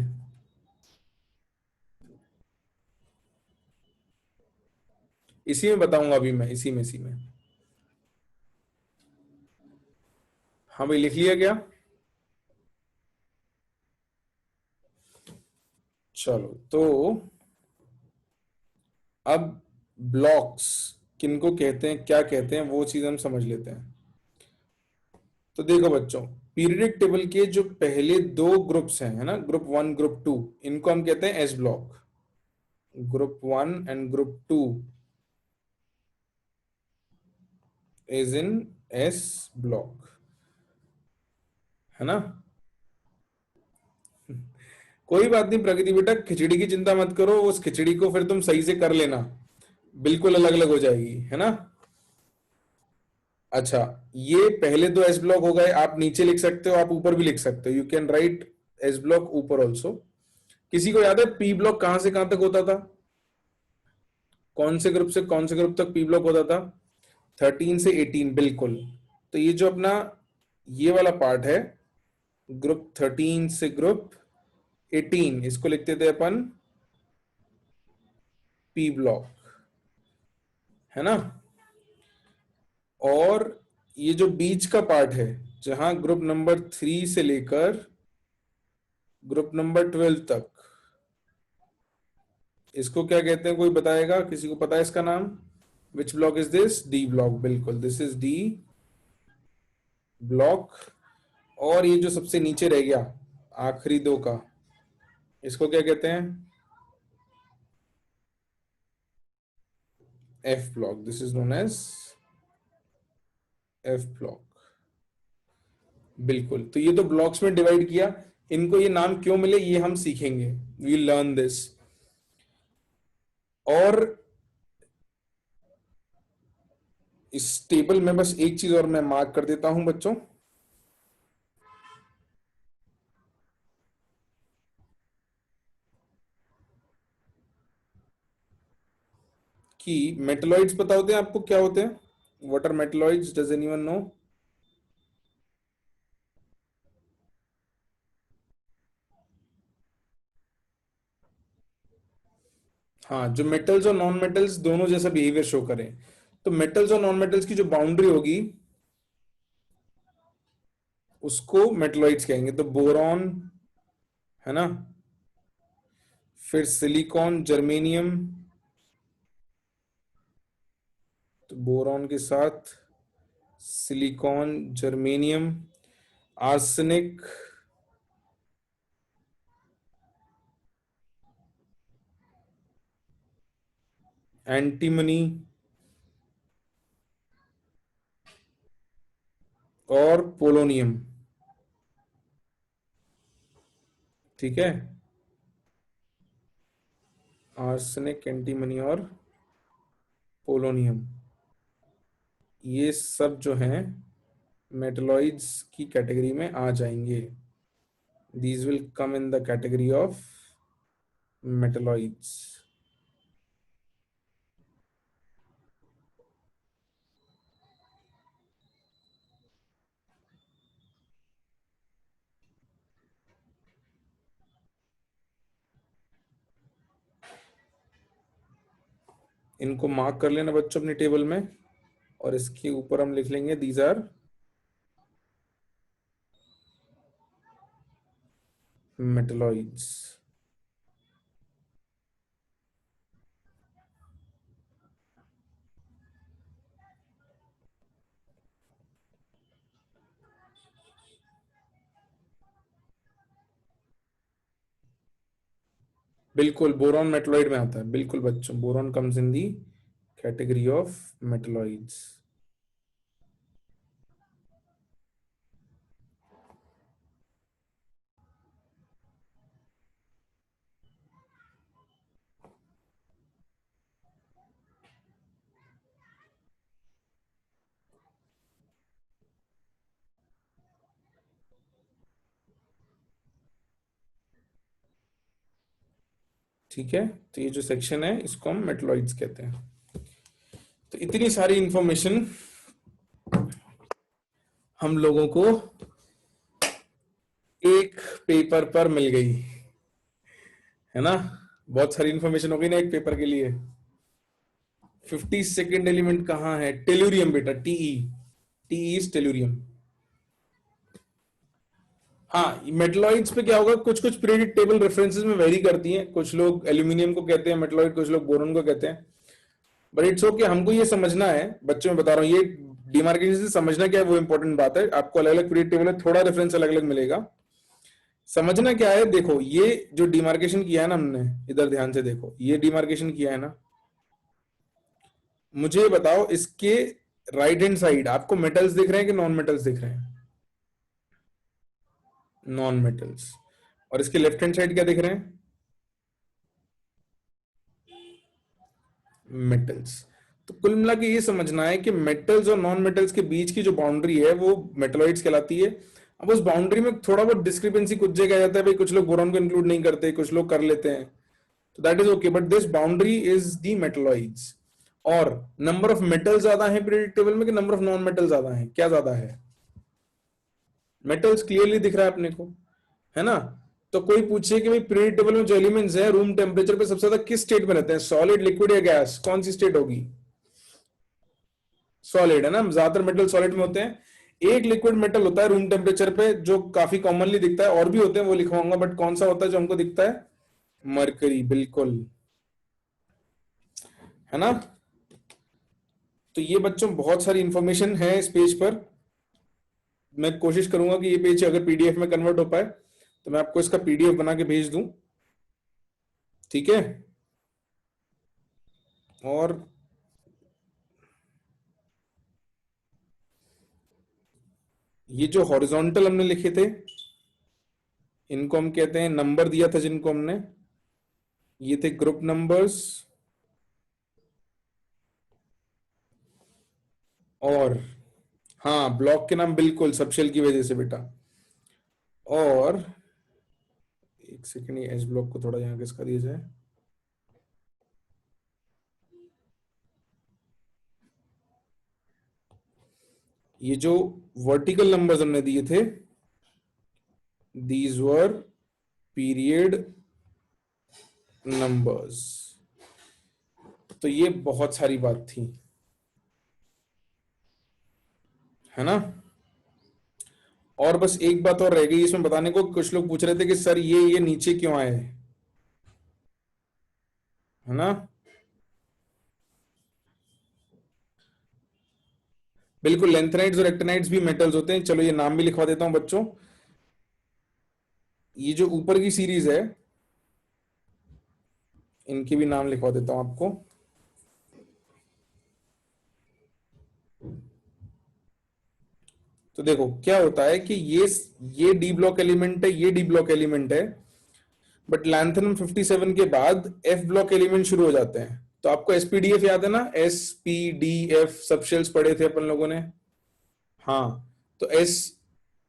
इसी में बताऊंगा अभी मैं, इसी में. हाँ भाई, लिख लिया क्या? चलो, तो अब ब्लॉक्स किनको कहते हैं, क्या कहते हैं, वो चीज हम समझ लेते हैं. तो देखो बच्चों, पीरियडिक टेबल के जो पहले दो ग्रुप्स हैं, है ना, ग्रुप 1 ग्रुप 2, इनको हम कहते हैं S block. Group 1 and group 2 is in S block, है ना. कोई बात नहीं प्रगति बेटा, खिचड़ी की चिंता मत करो, उस खिचड़ी को फिर तुम सही से कर लेना, बिल्कुल अलग अलग हो जाएगी, है ना. अच्छा, ये पहले दो एस ब्लॉक हो गए. आप नीचे लिख सकते हो, आप ऊपर भी लिख सकते हो, you can write S block ऊपर ऑल्सो. किसी को याद है पी ब्लॉक कहां से कहां तक होता था? कौन से ग्रुप से कौन से ग्रुप तक पी ब्लॉक होता था? 13 से 18, बिल्कुल. तो ये जो अपना ये वाला पार्ट है, ग्रुप 13 से ग्रुप 18, इसको लिखते थे अपन पी ब्लॉक, है ना. और ये जो बीच का पार्ट है, जहां ग्रुप नंबर 3 से लेकर ग्रुप नंबर 12 तक, इसको क्या कहते हैं, कोई बताएगा? किसी को पता है इसका नाम? Which block is this? D block, बिल्कुल, दिस इज डी ब्लॉक. और ये जो सबसे नीचे रह गया आखिरी दो का, इसको क्या कहते हैं? F block. This is known as F block, बिल्कुल. तो ये तो ब्लॉक्स में डिवाइड किया. इनको ये नाम क्यों मिले ये हम सीखेंगे, वी लर्न दिस. और इस टेबल में बस एक चीज और मैं मार्क कर देता हूं बच्चों, कि मेटलॉइड्स पता होते हैं आपको क्या होते हैं? What are metalloids, does anyone know? हाँ, जो मेटल्स और नॉन मेटल्स दोनों जैसा बिहेवियर शो करें. तो मेटल्स और नॉन मेटल्स की जो बाउंड्री होगी उसको मेटलॉइड्स कहेंगे. तो बोरॉन, है ना, फिर सिलिकॉन जर्मेनियम, तो बोरॉन के साथ सिलिकॉन जर्मेनियम, आर्सेनिक, एंटीमनी और पोलोनियम. ठीक है, आर्सेनिक, एंटीमनी और पोलोनियम, ये सब जो हैं मेटलॉइड्स की कैटेगरी में आ जाएंगे. these will come in the category of metalloids. इनको मार्क कर लेना बच्चों अपनी टेबल में, और इसके ऊपर हम लिख लेंगे दीज आर मेटलॉइड्स। बिल्कुल, बोरॉन मेटलॉइड में आता है, बिल्कुल बच्चों, boron comes in the category of metalloids. ठीक है, तो ये जो सेक्शन है इसको हम मेटलॉइड्स कहते हैं। तो इतनी सारी इंफॉर्मेशन हम लोगों को एक पेपर पर मिल गई, है ना। बहुत सारी इंफॉर्मेशन हो गई ना एक पेपर के लिए। 52nd एलिमेंट कहाँ है? टेल्यूरियम बेटा, टीई, टीई इज टेल्यूरियम। हाँ, मेटलॉइड्स पे क्या होगा, कुछ कुछ पीरियोडिक टेबल रेफरेंसेस में वेरी करती हैं, कुछ लोग एल्यूमिनियम को कहते हैं मेटलॉइड, कुछ लोग बोरॉन को कहते हैं, बट इट्स ओके। हमको ये समझना है बच्चों, में बता रहा हूँ, ये डिमार्केशन से समझना क्या है वो इंपॉर्टेंट बात है। आपको अलग अलग पीरियड टेबल है, थोड़ा रेफरेंस अलग अलग मिलेगा। समझना क्या है, देखो ये जो डिमार्केशन किया है ना हमने, इधर ध्यान से देखो, ये डिमार्केशन किया है ना, मुझे बताओ इसके राइट हैंड साइड आपको मेटल्स दिख रहे हैं कि नॉन मेटल्स दिख रहे हैं? Non metals. और इसके लेफ्ट हैंड साइड क्या दिख रहे हैं? मेटल्स। तो कुल मिला के ये समझना है कि मेटल्स और नॉन मेटल्स के बीच की जो बाउंड्री है वो मेटलॉइड्स कहलाती है। अब उस बाउंड्री में थोड़ा बहुत डिस्क्रिपेंसी कुछ जगह आ जाता है, भाई कुछ लोग बोरॉन को इंक्लूड नहीं करते, कुछ लोग कर लेते हैं, तो that is okay, but this boundary is the metalloids. और नंबर ऑफ मेटल ज्यादा है पीरियोडिक टेबल में कि नंबर ऑफ नॉन मेटल ज्यादा है? क्या ज्यादा है? मेटल्स क्लियरली दिख रहा है अपने को, है ना। तो कोई पूछे कि भाई पीरियोडिक टेबल में जो एलिमेंट्स हैं रूम टेम्परेचर पे सबसे ज्यादा किस स्टेट में रहते हैं, सॉलिड, लिक्विड या गैस, कौन सी स्टेट होगी? सॉलिड, है ना, ज्यादातर मेटल सॉलिड में होते हैं। एक लिक्विड मेटल होता है रूम टेम्परेचर पे जो काफी कॉमनली दिखता है, और भी होते हैं वो लिखवाऊंगा, बट कौन सा होता है जो हमको दिखता है? मरकरी, बिल्कुल, है ना। तो ये बच्चों बहुत सारी इंफॉर्मेशन है इस पेज पर। मैं कोशिश करूंगा कि ये पेज अगर पीडीएफ में कन्वर्ट हो पाए तो मैं आपको इसका पीडीएफ बना के भेज दूं, ठीक है। और ये जो हॉरिजॉन्टल हमने लिखे थे इनको हम कहते हैं, नंबर दिया था जिनको हमने, ये थे ग्रुप नंबर्स। और हाँ, ब्लॉक के नाम, बिल्कुल सबशेल की वजह से बेटा। और एक सेकंड, ये एस ब्लॉक को थोड़ा यहाँ किसका दिया जाए, ये जो वर्टिकल नंबर्स हमने दिए थे दीज वर पीरियड नंबर्स। तो ये बहुत सारी बात थी, है ना। और बस एक बात और रह गई इसमें बताने को, कुछ लोग पूछ रहे थे कि सर ये नीचे क्यों आए, है ना। बिल्कुल, लेंथेनाइड्स और एक्टिनाइड्स भी मेटल्स होते हैं। चलो ये नाम भी लिखवा देता हूं बच्चों। ये जो ऊपर की सीरीज है इनके भी नाम लिखवा देता हूं आपको। तो देखो क्या होता है कि ये डी ब्लॉक एलिमेंट है, ये डी ब्लॉक एलिमेंट है, बट लैंथेनम 57 के बाद एफ ब्लॉक एलिमेंट शुरू हो जाते हैं। तो आपको एसपीडीएफ याद है ना, एसपीडीएफ सब शेल्स पढ़े थे अपन लोगों ने। हाँ, तो एस,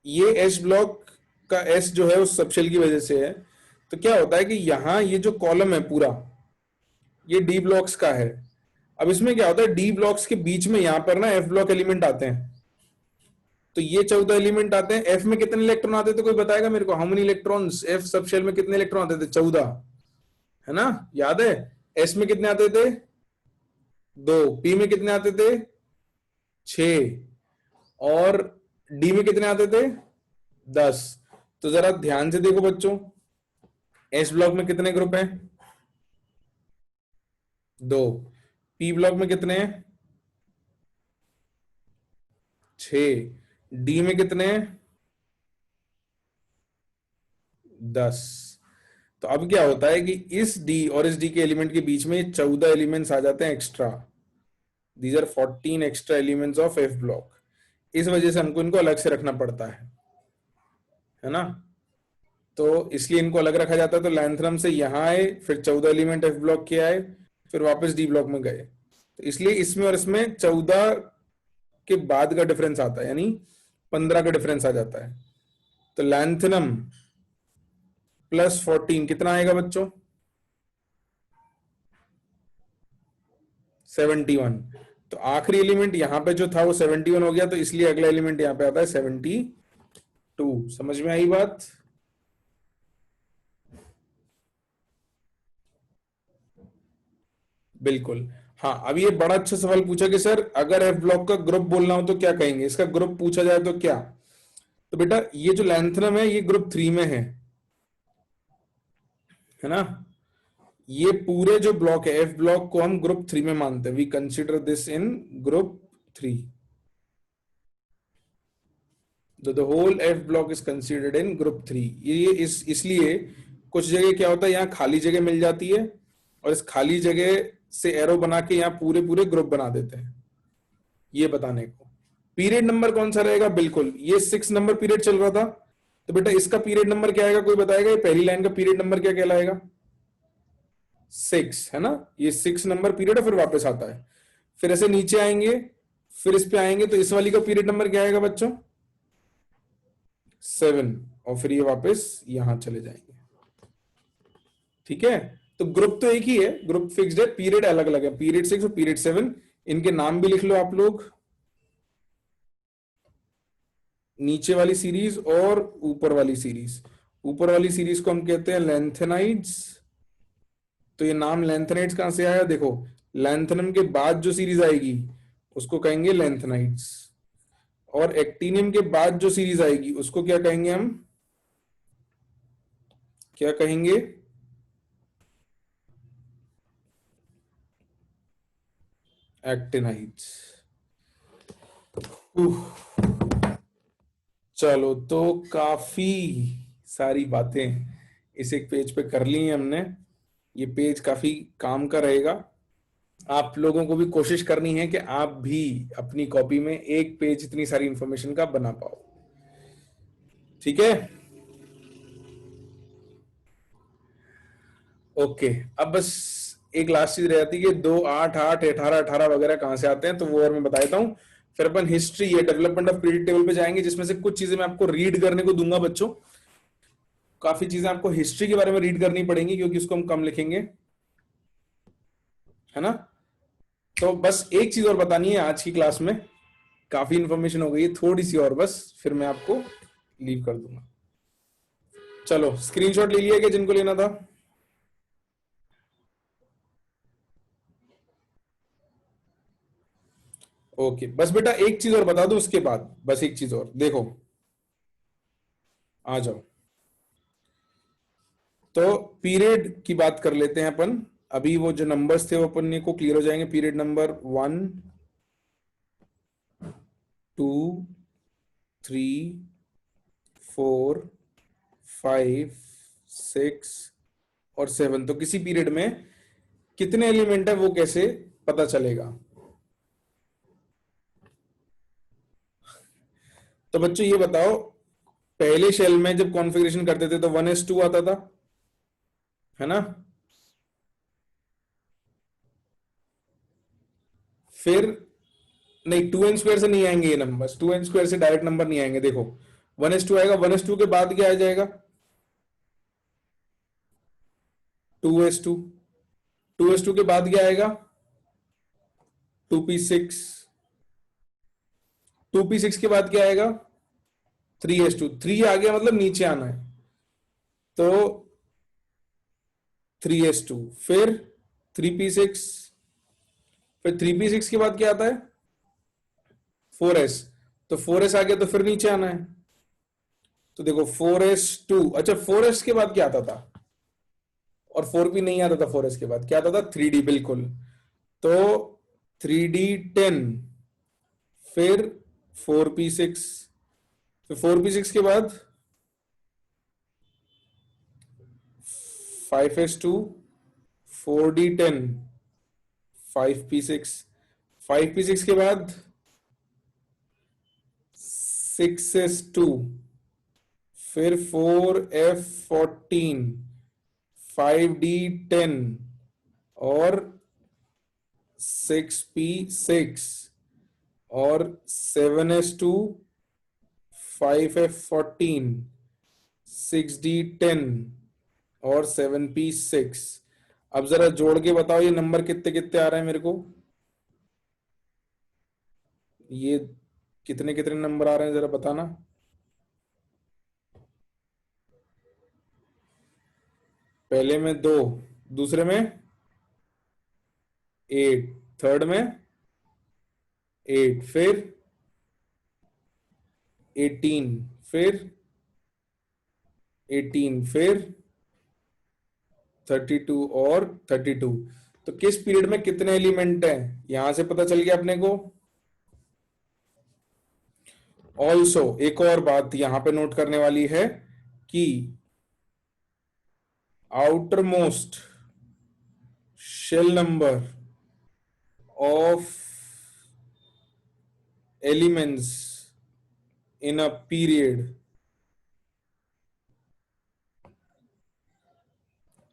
ये एस ब्लॉक का एस जो है उस सबशेल की वजह से है। तो क्या होता है कि यहाँ ये जो कॉलम है पूरा ये डी ब्लॉक्स का है। अब इसमें क्या होता है, डी ब्लॉक्स के बीच में यहाँ पर ना एफ ब्लॉक एलिमेंट आते हैं। तो ये 14 एलिमेंट आते हैं। एफ में कितने इलेक्ट्रॉन आते थे, कोई बताएगा मेरे को? How many electrons F subshell में, कितने इलेक्ट्रॉन आते थे? 14, है ना, याद है। एस में कितने आते थे? 2, पी में कितने आते थे? 6, और डी में कितने आते थे? 10। तो जरा ध्यान से देखो बच्चों, एस ब्लॉक में कितने ग्रुप हैं? 2। पी ब्लॉक में कितने हैं? 6। डी में कितने हैं? 10। तो अब क्या होता है कि इस डी और इस डी के एलिमेंट के बीच में 14 एलिमेंट्स आ जाते हैं extra. These are 14 extra elements of F block. इस वजह से हमको इनको अलग से रखना पड़ता है ना। तो इसलिए इनको अलग रखा जाता है। तो लैंथनम से यहां आए, फिर 14 एलिमेंट एफ ब्लॉक के आए, फिर वापस डी ब्लॉक में गए। तो इसलिए इसमें और इसमें 14 के बाद का डिफरेंस आता है, यानी 15 का डिफरेंस आ जाता है। तो लैंथनम प्लस 14 कितना आएगा बच्चों? 71। तो आखिरी एलिमेंट यहां पे जो था वो 71 हो गया, तो इसलिए अगला एलिमेंट यहां पे आता है 72। समझ में आई बात? बिल्कुल। हाँ, अब ये बड़ा अच्छा सवाल पूछा कि सर अगर एफ ब्लॉक का ग्रुप बोलना हो तो क्या कहेंगे, इसका ग्रुप पूछा जाए तो क्या? तो बेटा ये जो लैंथनम है ये ग्रुप 3 में है ना। ये पूरे जो ब्लॉक है एफ ब्लॉक को हम ग्रुप 3 में मानते हैं। We consider this in group 3। The whole F block is considered in group 3। ये इसलिए कुछ जगह क्या होता है, यहाँ खाली जगह मिल जाती है और इस खाली जगह से एरो बना के यहाँ पूरे पूरे ग्रुप बना देते हैं, ये बताने को। पीरियड नंबर कौन सा रहेगा? बिल्कुल, ये 6 नंबर पीरियड चल रहा था, तो बेटा इसका पीरियड नंबर क्या आएगा? कोई बताएगा? ये पहली लाइन का पीरियड नंबर क्या कहलाएगा? 6 है ना। ये 6 नंबर पीरियड है, फिर वापस आता है। फिर ऐसे नीचे आएंगे, फिर इस पे आएंगे, तो इस वाली का पीरियड नंबर क्या आएगा बच्चों? 7। और फिर ये वापस यहां चले जाएंगे। ठीक है, तो ग्रुप तो एक ही है, ग्रुप फिक्स्ड है, पीरियड अलग अलग है। पीरियड 6 और पीरियड 7, इनके नाम भी लिख लो आप लोग, नीचे वाली सीरीज और ऊपर वाली सीरीज। ऊपर वाली सीरीज को हम कहते हैं लेंथेनाइड्स। तो ये नाम लेंथेनाइड्स कहां से आया? देखो, लैंथनम के बाद जो सीरीज आएगी उसको कहेंगे लेंथेनाइड्स, और एक्टिनियम के बाद जो सीरीज आएगी उसको क्या कहेंगे? हम क्या कहेंगे? एक्टिनाइड्स। चलो, तो काफी सारी बातें इस एक पेज पे कर ली हैं हमने। ये पेज काफी काम का रहेगा। आप लोगों को भी कोशिश करनी है कि आप भी अपनी कॉपी में एक पेज इतनी सारी इंफॉर्मेशन का बना पाओ। ठीक है, ओके। अब बस एक लास्ट चीज रह जाती है कि 2, 8, 8, 18, 18 वगैरह कहां से आते हैं, तो वो और मैं बता देता हूं। फिर अपन हिस्ट्री या डेवलपमेंट ऑफ पीरियड टेबल पे जाएंगे, जिसमें से कुछ चीजें मैं आपको रीड करने को दूंगा बच्चों। काफी चीजें आपको हिस्ट्री के बारे में रीड करनी पड़ेंगी, क्योंकि उसको हम कम लिखेंगे, है ना। तो बस एक चीज और बतानी है आज की क्लास में, काफी इंफॉर्मेशन हो गई है, थोड़ी सी और बस, फिर मैं आपको लीव कर दूंगा। चलो, स्क्रीनशॉट ले लिया क्या जिनको लेना था? ओके, बस बेटा एक चीज और बता दो उसके बाद, बस एक चीज और देखो, आ जाओ। तो पीरियड की बात कर लेते हैं अपन। अभी वो जो नंबर्स थे वो अपन को क्लियर हो जाएंगे। पीरियड नंबर 1, 2, 3, 4, 5, 6 और 7। तो किसी पीरियड में कितने एलिमेंट है वो कैसे पता चलेगा? तो बच्चों ये बताओ, पहले शेल में जब कॉन्फ़िगरेशन करते थे तो 1s2 आता था, है ना। फिर नहीं, 2n² से नहीं आएंगे ये नंबर, 2n² से डायरेक्ट नंबर नहीं आएंगे। देखो, 1s2 आएगा, 1s2 के बाद क्या आ जाएगा? 2s2, 2s2 के बाद क्या आएगा? 2p6, 2p6 के बाद क्या आएगा? 3s2, 3 आ गया मतलब नीचे आना है, तो 3s2, फिर 3p6, फिर 3p6 के बाद क्या आता है? 4s। तो 4s आ गया तो फिर नीचे आना है। तो देखो 4s2, अच्छा 4s के बाद क्या आता था? और 4p नहीं आता था। 4s के बाद क्या आता था? 3d, बिल्कुल। तो 3d10, फिर 4p6, फिर 4p6 के बाद 5s2, 4d10, 5p6, 5p6 के बाद 6s2, फिर 4f14, 5d10 और 6p6 और 7s2, 5f14, 6d10 और 7p6। अब जरा जोड़ के बताओ ये नंबर कितने कितने आ रहे हैं मेरे को? ये कितने कितने नंबर आ रहे हैं जरा बताना। पहले में 2, दूसरे में 8, थर्ड में 8, फिर 18, फिर 18, फिर 32 और 32। तो किस पीरियड में कितने एलिमेंट हैं यहां से पता चल गया अपने को। ऑल्सो एक और बात यहां पे नोट करने वाली है कि outer most shell number of elements in a period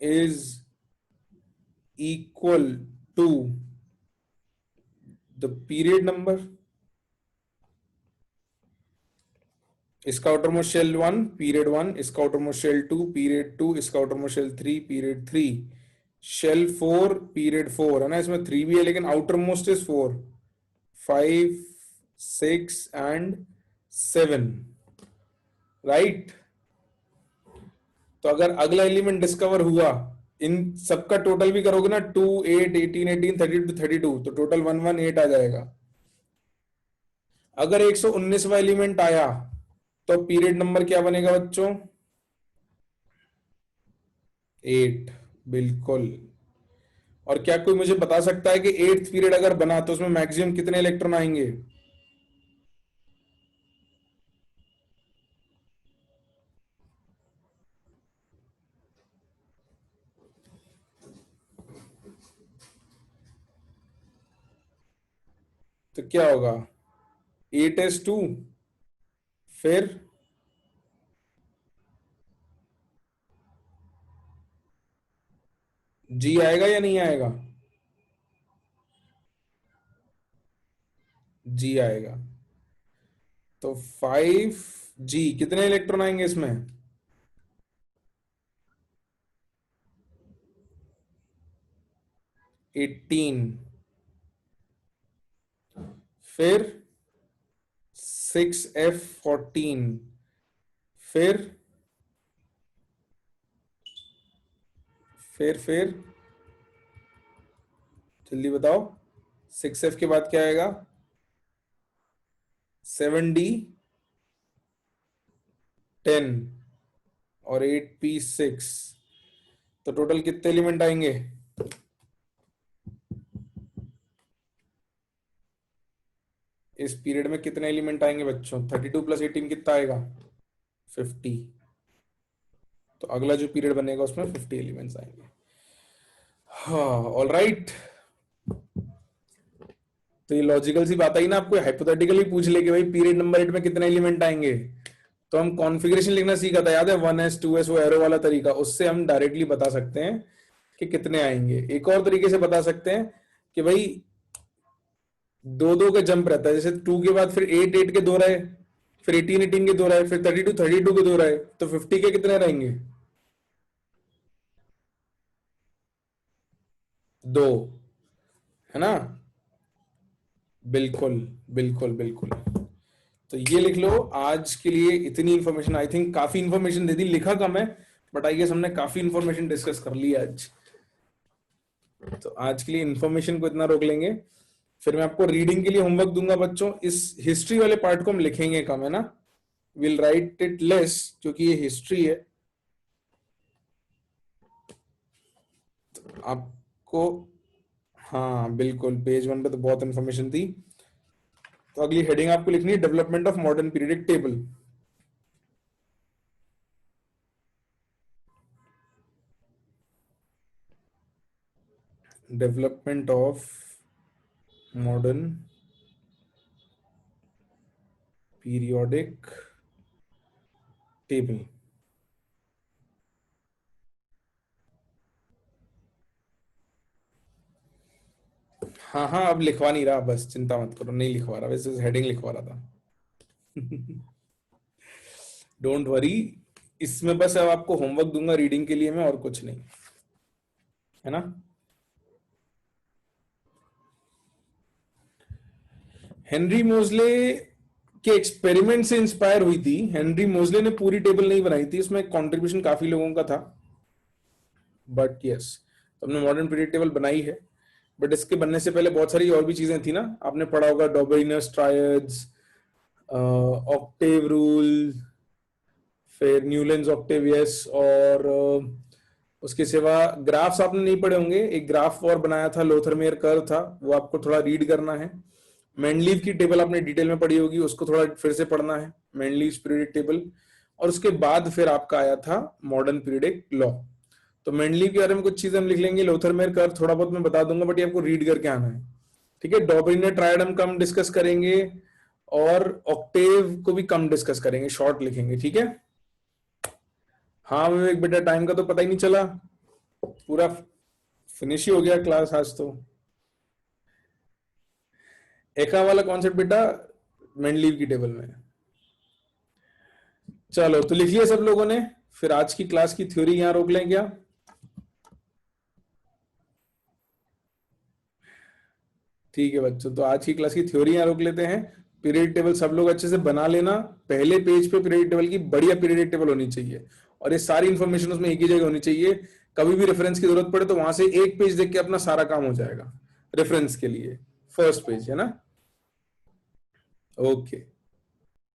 is equal to the period number. इसका आउटरमोस्ट शेल 1 पीरियड 1, इसका आउटरमोस्ट शेल 2 पीरियड 2, इसका outermost shell 3 period 3, shell 4 period 4 है ना। इसमें 3 भी है लेकिन आउटरमोस्ट इज 4, 5, 6 एंड 7, राइट। तो अगर अगला एलिमेंट डिस्कवर हुआ, इन सबका टोटल भी करोगे ना, 2, 8, 18, 18, 32, 32, तो टोटल 118 आ जाएगा। अगर 119वां एलिमेंट आया तो पीरियड नंबर क्या बनेगा बच्चों? 8, बिल्कुल। और क्या कोई मुझे बता सकता है कि 8th पीरियड अगर बना तो उसमें मैक्सिमम कितने इलेक्ट्रॉन आएंगे? तो क्या होगा? 8s2, फिर जी आएगा या नहीं आएगा? जी आएगा। तो 5g कितने इलेक्ट्रॉन आएंगे इसमें? 18, फिर 6f14, फिर जल्दी बताओ। 6f के बाद क्या आएगा? 7d10 और 8p6। तो टोटल कितने एलिमेंट आएंगे? इस पीरियड में कितने एलिमेंट आएंगे बच्चों? 32 प्लस 18 कितना आएगा? 50। तो अगला जो पीरियड बनेगा उसमें 50 एलिमेंट्स आएंगे। हाँ, ऑल राइट। तो ये लॉजिकल सी बात आई ना। आपको हाइपोथेटिकली पूछ ले कि भाई पीरियड नंबर 8 में कितने एलिमेंट आएंगे, तो हम कॉन्फ़िगरेशन लिखना सीखा था, याद है? 1s 2s, वो एरो वाला तरीका, उससे हम डायरेक्टली बता सकते हैं कि कितने आएंगे। एक और तरीके से बता सकते हैं कि भाई 2-2 का जंप रहता है, जैसे 2 के बाद फिर 8-8 के 2 रहे, फिर 18-18 के 2 रहे, फिर 32-32 के 2 रहे, तो 50 के कितने रहेंगे? 2, है ना? बिल्कुल बिल्कुल बिल्कुल। तो ये लिख लो। आज के लिए इतनी इंफॉर्मेशन, आई थिंक काफी इंफॉर्मेशन दे दी। लिखा कम है बट आई गेस हमने काफी इंफॉर्मेशन डिस्कस कर ली आज। तो आज के लिए इंफॉर्मेशन को इतना रोक लेंगे। फिर मैं आपको रीडिंग के लिए होमवर्क दूंगा बच्चों। इस हिस्ट्री वाले पार्ट को हम लिखेंगे कम, है ना, विल राइट इट लेस, क्योंकि ये हिस्ट्री है। तो आपको, हाँ बिल्कुल, पेज 1 पे तो बहुत इंफॉर्मेशन थी। तो अगली हेडिंग आपको लिखनी है development of modern periodic table. Development of modern periodic table. हाँ हाँ, अब लिखवा नहीं रहा, बस चिंता मत करो, नहीं लिखवा रहा, वैसे हेडिंग लिखवा रहा था। डोंट वरी, इसमें बस अब आपको होमवर्क दूंगा रीडिंग के लिए मैं, और कुछ नहीं, है ना। हेनरी मोजले के एक्सपेरिमेंट से इंस्पायर हुई थी। हेनरी मोजले ने पूरी टेबल नहीं बनाई थी, इसमें कंट्रीब्यूशन काफी लोगों का था, बट यस, तो हमने मॉडर्न पीरियड टेबल बनाई है। बट इसके बनने से पहले बहुत सारी और भी चीजें थी ना, आपने पढ़ा होगा डॉबरिनस ट्रायड्स, ऑक्टेव रूल, फिर न्यूलैंड्स ऑक्टेव, यस, और उसके सिवा ग्राफ्स आपने नहीं पढ़े होंगे। एक ग्राफ और बनाया था, लोथरमेयर कर्व था, वो आपको थोड़ा रीड करना है। मेंडलीव की टेबल आपने डिटेल में पढ़ी होगी, उसको थोड़ा फिर से पढ़ना है, मेंडलीव पीरियडिक टेबल। और उसके बाद फिर आपका आया था मॉडर्न पीरियडिक लॉ। तो मेंडलीव के बारे में कुछ चीजें हम लिख लेंगे, लोथरमेयर कर्व थोड़ा बहुत मैं बता दूंगा, बट ये आपको रीड करके आना है, ठीक है। डॉबरिनर ट्रायड हम कम डिस्कस करेंगे, और ऑक्टेव को भी कम डिस्कस करेंगे, शॉर्ट लिखेंगे, ठीक है। हाँ विवेक बेटा, टाइम का तो पता ही नहीं चला, पूरा फिनिश ही हो गया क्लास आज तो। एका वाला कॉन्सेप्ट बेटा मेंडलीव की टेबल में। चलो तो लिख लिया सब लोगों ने, फिर आज की क्लास की थ्योरी यहां रोक लें क्या? ठीक है बच्चों, तो आज की क्लास की थ्योरी यहां रोक लेते हैं। पीरियड टेबल सब लोग अच्छे से बना लेना, पहले पेज पे पीरियड टेबल की बढ़िया पीरियड टेबल होनी चाहिए, और ये सारी इंफॉर्मेशन उसमें एक ही जगह होनी चाहिए। कभी भी रेफरेंस की जरूरत पड़े तो वहां से एक पेज देख के अपना सारा काम हो जाएगा रेफरेंस के लिए। फर्स्ट पेज, है ना। ओके।